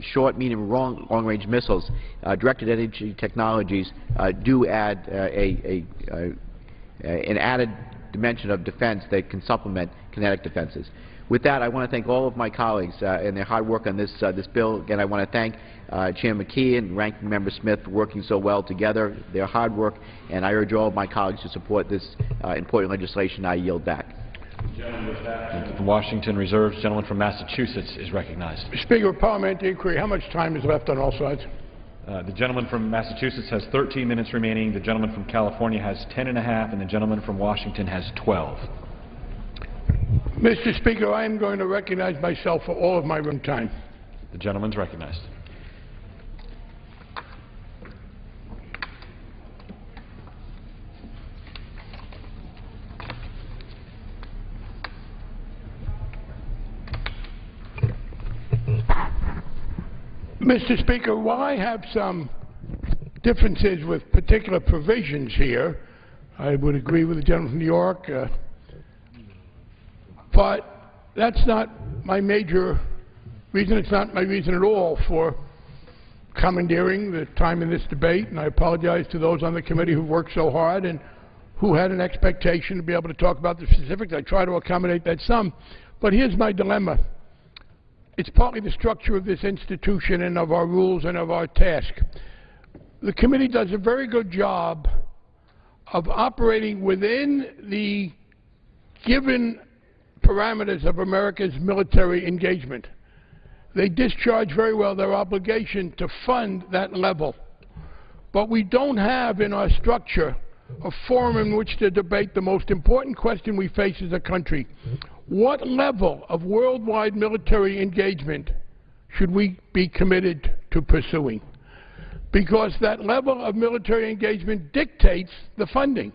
short, medium, and long-range missiles, directed energy technologies do add an added dimension of defense that can supplement kinetic defenses. With that, I want to thank all of my colleagues and their hard work on this bill. Again, I want to thank Chairman McKeon and Ranking Member Smith for working so well together, their hard work, and I urge all of my colleagues to support this important legislation. I yield back.
Gentleman from Washington reserves. Gentleman from Massachusetts is recognized.
Speaker of Parliamentary Inquiry, how much time is left on all sides?
The gentleman from Massachusetts has 13 minutes remaining. The gentleman from California has 10 and a half, and the gentleman from Washington has 12.
Mr. Speaker, I am going to recognize myself for all of my room time.
The gentleman's recognized.
Mr. Speaker, while I have some differences with particular provisions here, I would agree with the gentleman from New York, but that's not my major reason. It's not my reason at all for commandeering the time in this debate, and I apologize to those on the committee who worked so hard and who had an expectation to be able to talk about the specifics. I try to accommodate that some, but here's my dilemma. It's partly the structure of this institution and of our rules and of our task. The committee does a very good job of operating within the given parameters of America's military engagement. They discharge very well their obligation to fund that level. But we don't have in our structure a forum in which to debate the most important question we face as a country. What level of worldwide military engagement should we be committed to pursuing? Because that level of military engagement dictates the funding.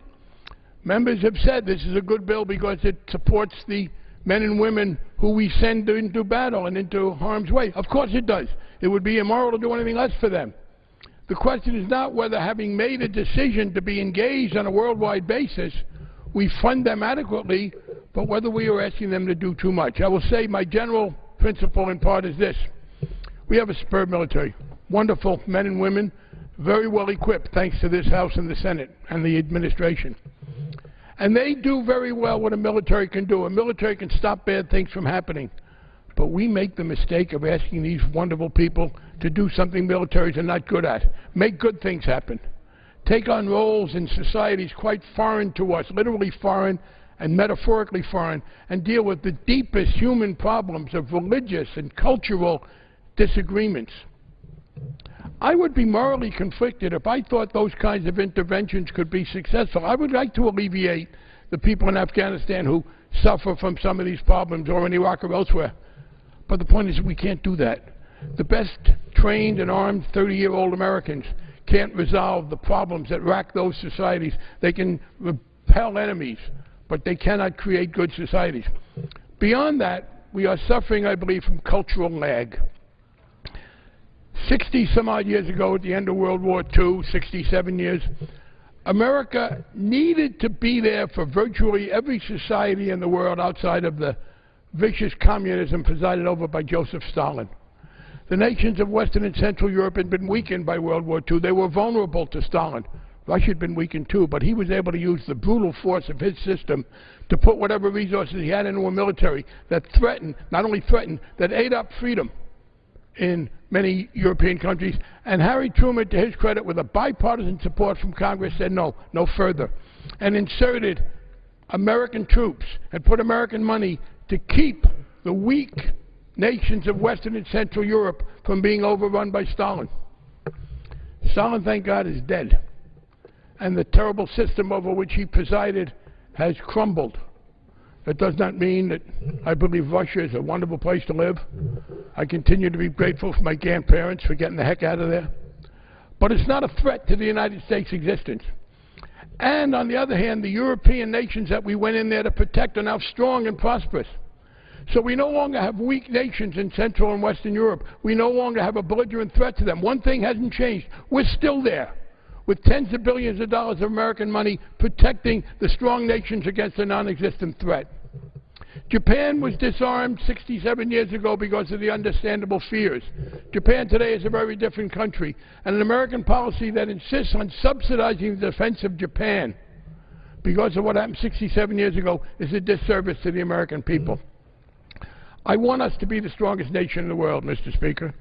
Members have said this is a good bill because it supports the men and women who we send into battle and into harm's way. Of course it does. It would be immoral to do anything less for them. The question is not whether, having made a decision to be engaged on a worldwide basis, we fund them adequately, but whether we are asking them to do too much. I will say my general principle in part is this. We have a superb military, wonderful men and women, very well equipped thanks to this House and the Senate and the administration. And they do very well what a military can do. A military can stop bad things from happening. But we make the mistake of asking these wonderful people to do something militaries are not good at. Make good things happen. Take on roles in societies quite foreign to us, literally foreign and metaphorically foreign, and deal with the deepest human problems of religious and cultural disagreements. I would be morally conflicted if I thought those kinds of interventions could be successful. I would like to alleviate the people in Afghanistan who suffer from some of these problems, or in Iraq or elsewhere. But the point is that we can't do that. The best trained and armed 30-year-old Americans can't resolve the problems that rack those societies. They can repel enemies, but they cannot create good societies. Beyond that, we are suffering, I believe, from cultural lag. 60-some-odd years ago, at the end of World War II, 67 years, America needed to be there for virtually every society in the world outside of the vicious communism presided over by Joseph Stalin. The nations of Western and Central Europe had been weakened by World War II. They were vulnerable to Stalin. Russia had been weakened too, but he was able to use the brutal force of his system to put whatever resources he had into a military that threatened, not only threatened, that ate up freedom in many European countries. And Harry Truman, to his credit, with a bipartisan support from Congress, said no, no further, and inserted American troops and put American money to keep the weak nations of Western and Central Europe from being overrun by Stalin. Stalin, thank God, is dead, and the terrible system over which he presided has crumbled. That does not mean that I believe Russia is a wonderful place to live. I continue to be grateful for my grandparents for getting the heck out of there. But it's not a threat to the United States' existence. And on the other hand, the European nations that we went in there to protect are now strong and prosperous. So we no longer have weak nations in Central and Western Europe. We no longer have a belligerent threat to them. One thing hasn't changed. We're still there, with tens of billions of dollars of American money protecting the strong nations against a non-existent threat. Japan was disarmed 67 years ago because of the understandable fears. Japan today is a very different country, and an American policy that insists on subsidizing the defense of Japan because of what happened 67 years ago is a disservice to the American people. I want us to be the strongest nation in the world, Mr. Speaker.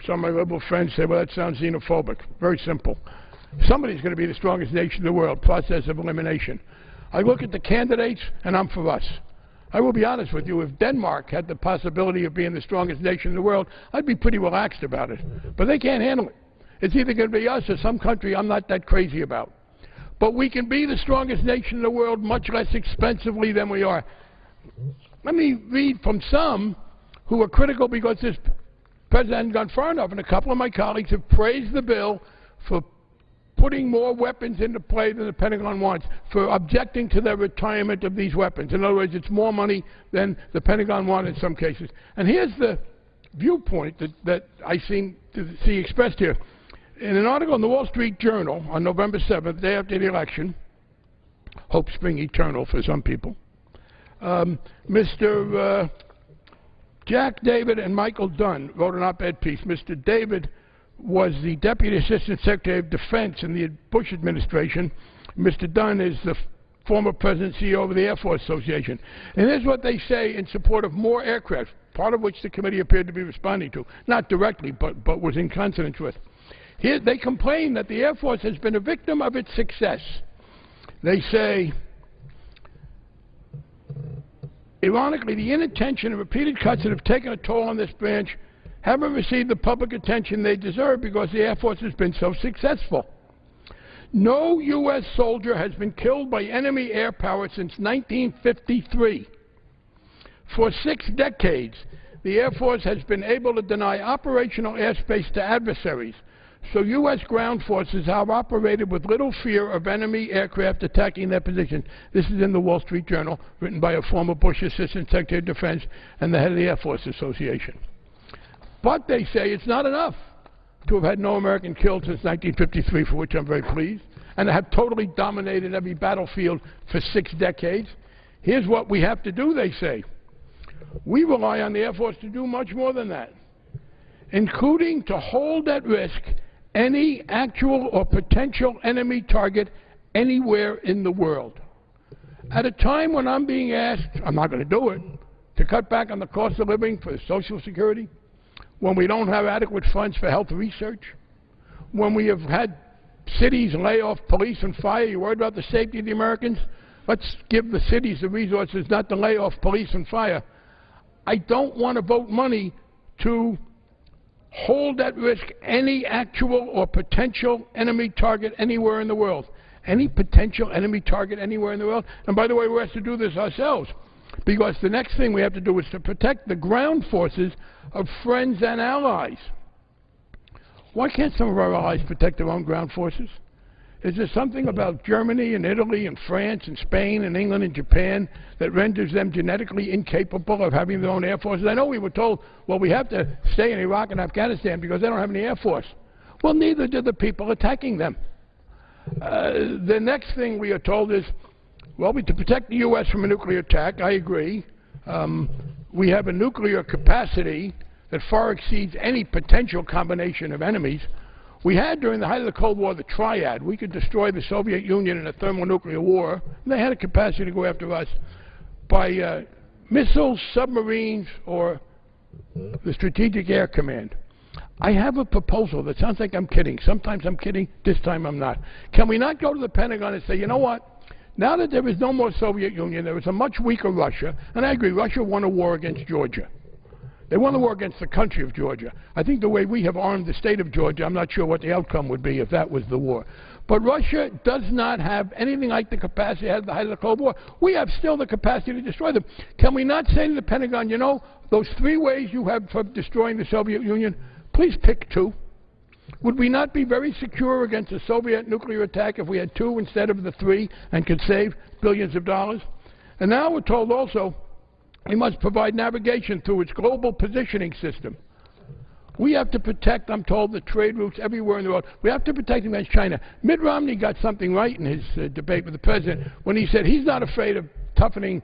Some of my liberal friends say, well, that sounds xenophobic. Very simple. Somebody's going to be the strongest nation in the world, process of elimination. I look at the candidates, and I'm for us. I will be honest with you, if Denmark had the possibility of being the strongest nation in the world, I'd be pretty relaxed about it. But they can't handle it. It's either going to be us or some country I'm not that crazy about. But we can be the strongest nation in the world much less expensively than we are. Let me read from some who are critical because this president hasn't gone far enough, and a couple of my colleagues have praised the bill for putting more weapons into play than the Pentagon wants, for objecting to the retirement of these weapons. In other words, it's more money than the Pentagon wants in some cases. And here's the viewpoint that I seem to see expressed here. In an article in the Wall Street Journal on November 7th, day after the election, hope spring eternal for some people, Mr. Jack David and Michael Dunn wrote an op-ed piece. Mr. David was the Deputy Assistant Secretary of Defense in the Bush administration. Mr. Dunn is the former President and CEO of the Air Force Association. And here's what they say in support of more aircraft, part of which the committee appeared to be responding to, not directly, but was in consonance with. Here, they complain that the Air Force has been a victim of its success. They say, ironically, the inattention and repeated cuts that have taken a toll on this branch haven't received the public attention they deserve because the Air Force has been so successful. No U.S. soldier has been killed by enemy air power since 1953. For 6 decades, the Air Force has been able to deny operational airspace to adversaries, so U.S. ground forces have operated with little fear of enemy aircraft attacking their position. This is in the Wall Street Journal, written by a former Bush Assistant Secretary of Defense and the head of the Air Force Association. But they say it's not enough to have had no American killed since 1953, for which I'm very pleased, and have totally dominated every battlefield for 6 decades. Here's what we have to do, they say. We rely on the Air Force to do much more than that, including to hold at risk any actual or potential enemy target anywhere in the world. At a time when I'm being asked, I'm not going to do it, to cut back on the cost of living for Social Security, when we don't have adequate funds for health research, when we have had cities lay off police and fire, you worried about the safety of the Americans? Let's give the cities the resources not to lay off police and fire. I don't want to vote money to hold at risk any actual or potential enemy target anywhere in the world. Any potential enemy target anywhere in the world. And by the way, we have to do this ourselves, because the next thing we have to do is to protect the ground forces of friends and allies. Why can't some of our allies protect their own ground forces? Is there something about Germany and Italy and France and Spain and England and Japan that renders them genetically incapable of having their own air forces? I know we were told, well, we have to stay in Iraq and Afghanistan because they don't have any air force. Well, neither do the people attacking them. The next thing we are told is, well, to protect the U.S. from a nuclear attack, I agree. We have a nuclear capacity that far exceeds any potential combination of enemies. We had, during the height of the Cold War, the triad. We could destroy the Soviet Union in a thermonuclear war. And they had a capacity to go after us by missiles, submarines, or the Strategic Air Command. I have a proposal that sounds like I'm kidding. Sometimes I'm kidding. This time I'm not. Can we not go to the Pentagon and say, you know what? Now that there is no more Soviet Union, there is a much weaker Russia. And I agree, Russia won a war against Georgia. They won the war against the country of Georgia. I think the way we have armed the state of Georgia, I'm not sure what the outcome would be if that was the war. But Russia does not have anything like the capacity it had at the height of the Cold War. We have still the capacity to destroy them. Can we not say to the Pentagon, you know, those 3 ways you have for destroying the Soviet Union, please pick 2? Would we not be very secure against a Soviet nuclear attack if we had 2 instead of the 3 and could save billions of dollars? And now we're told also we must provide navigation through its global positioning system. We have to protect, I'm told, the trade routes everywhere in the world. We have to protect them against China. Mitt Romney got something right in his debate with the president when he said he's not afraid of toughening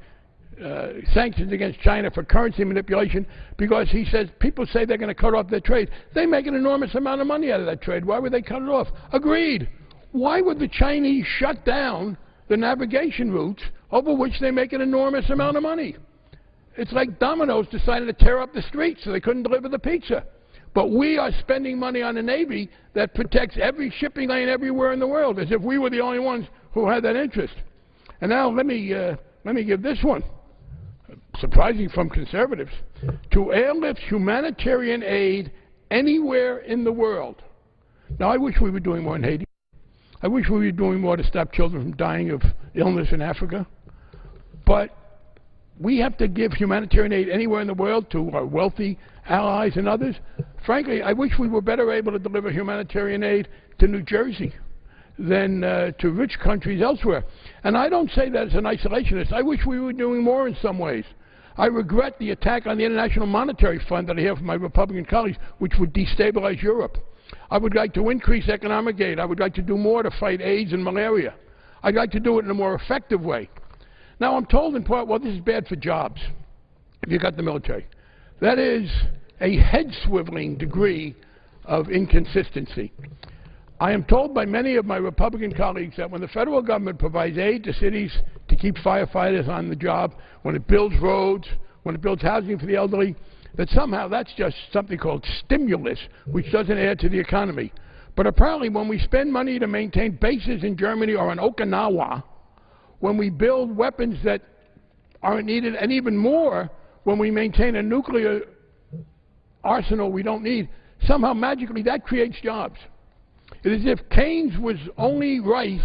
sanctions against China for currency manipulation, because he says people say they're going to cut off their trade. They make an enormous amount of money out of that trade. Why would they cut it off? Agreed. Why would the Chinese shut down the navigation routes over which they make an enormous amount of money? It's like Domino's decided to tear up the streets so they couldn't deliver the pizza. But we are spending money on a Navy that protects every shipping lane everywhere in the world, as if we were the only ones who had that interest. And now let me give this one, surprising from conservatives, to airlift humanitarian aid anywhere in the world. Now, I wish we were doing more in Haiti. I wish we were doing more to stop children from dying of illness in Africa. But we have to give humanitarian aid anywhere in the world to our wealthy allies and others. Frankly, I wish we were better able to deliver humanitarian aid to New Jersey than to rich countries elsewhere. And I don't say that as an isolationist. I wish we were doing more in some ways. I regret the attack on the International Monetary Fund that I hear from my Republican colleagues, which would destabilize Europe. I would like to increase economic aid. I would like to do more to fight AIDS and malaria. I'd like to do it in a more effective way. Now, I'm told in part, well, this is bad for jobs if you've got the military. That is a head-swiveling degree of inconsistency. I am told by many of my Republican colleagues that when the federal government provides aid to cities to keep firefighters on the job, when it builds roads, when it builds housing for the elderly, that somehow that's just something called stimulus, which doesn't add to the economy. But apparently when we spend money to maintain bases in Germany or in Okinawa, when we build weapons that aren't needed, and even more when we maintain a nuclear arsenal we don't need, somehow magically that creates jobs. It is as if Keynes was only right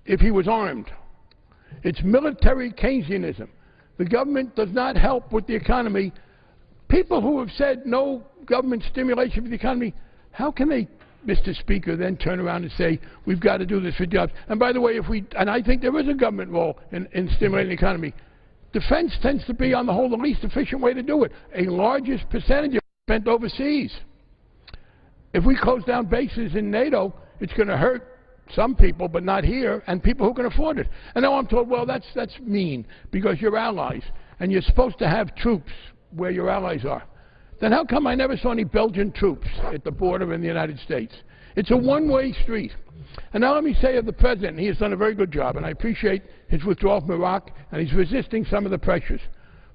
if he was armed. It's military Keynesianism. The government does not help with the economy. People who have said no government stimulation for the economy, how can they, Mr. Speaker, then turn around and say we've got to do this for jobs? And by the way, and I think there is a government role in stimulating the economy. Defense tends to be, on the whole, the least efficient way to do it. A largest percentage of it spent overseas. If we close down bases in NATO, it's going to hurt some people, but not here, and people who can afford it. And now I'm told, well, that's mean, because you're allies, and you're supposed to have troops where your allies are. Then how come I never saw any Belgian troops at the border in the United States? It's a one-way street. And now let me say of the President, he has done a very good job, and I appreciate his withdrawal from Iraq, and he's resisting some of the pressures.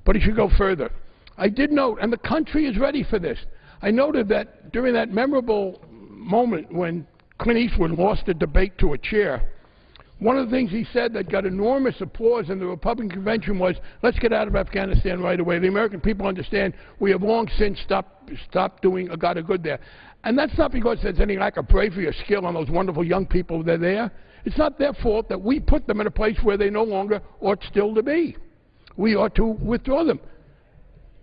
But he should go further. I did note, and the country is ready for this, I noted that during that memorable moment when Clint Eastwood lost a debate to a chair, One of the things he said that got enormous applause in the Republican convention was, let's get out of Afghanistan right away. The American people understand we have long since stopped doing a God of good there. And that's not because there's any lack of bravery or skill on those wonderful young people that are there. It's not their fault that we put them in a place where they no longer ought still to be. We ought to withdraw them.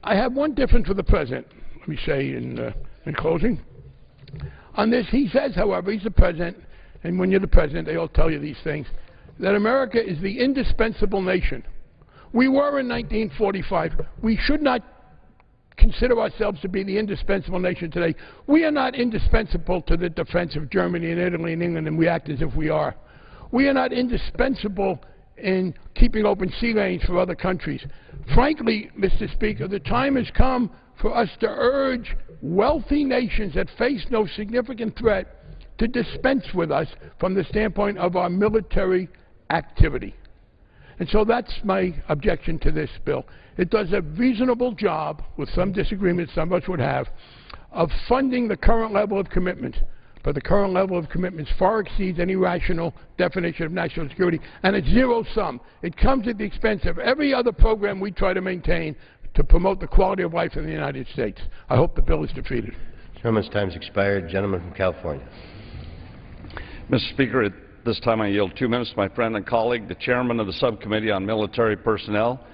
I have one difference with the President, let me say in closing. On this, he says, however, he's the President, and when you're the President, they all tell you these things, that America is the indispensable nation. We were in 1945. We should not consider ourselves to be the indispensable nation today. We are not indispensable to the defense of Germany and Italy and England, and we act as if we are. We are not indispensable in keeping open sea lanes for other countries. Frankly, Mr. Speaker, the time has come for us to urge wealthy nations that face no significant threat to dispense with us from the standpoint of our military activity. And so that's my objection to this bill. It does a reasonable job, with some disagreements some of us would have, of funding the current level of commitment. But the current level of commitments far exceeds any rational definition of national security, and it's zero sum. It comes at the expense of every other program we try to maintain to promote the quality of life in the United States. I hope the bill is defeated.
Gentleman's time's expired. Gentleman from California.
Mr. Speaker, at this time I yield 2 minutes to my friend and colleague, the chairman of the Subcommittee on Military Personnel,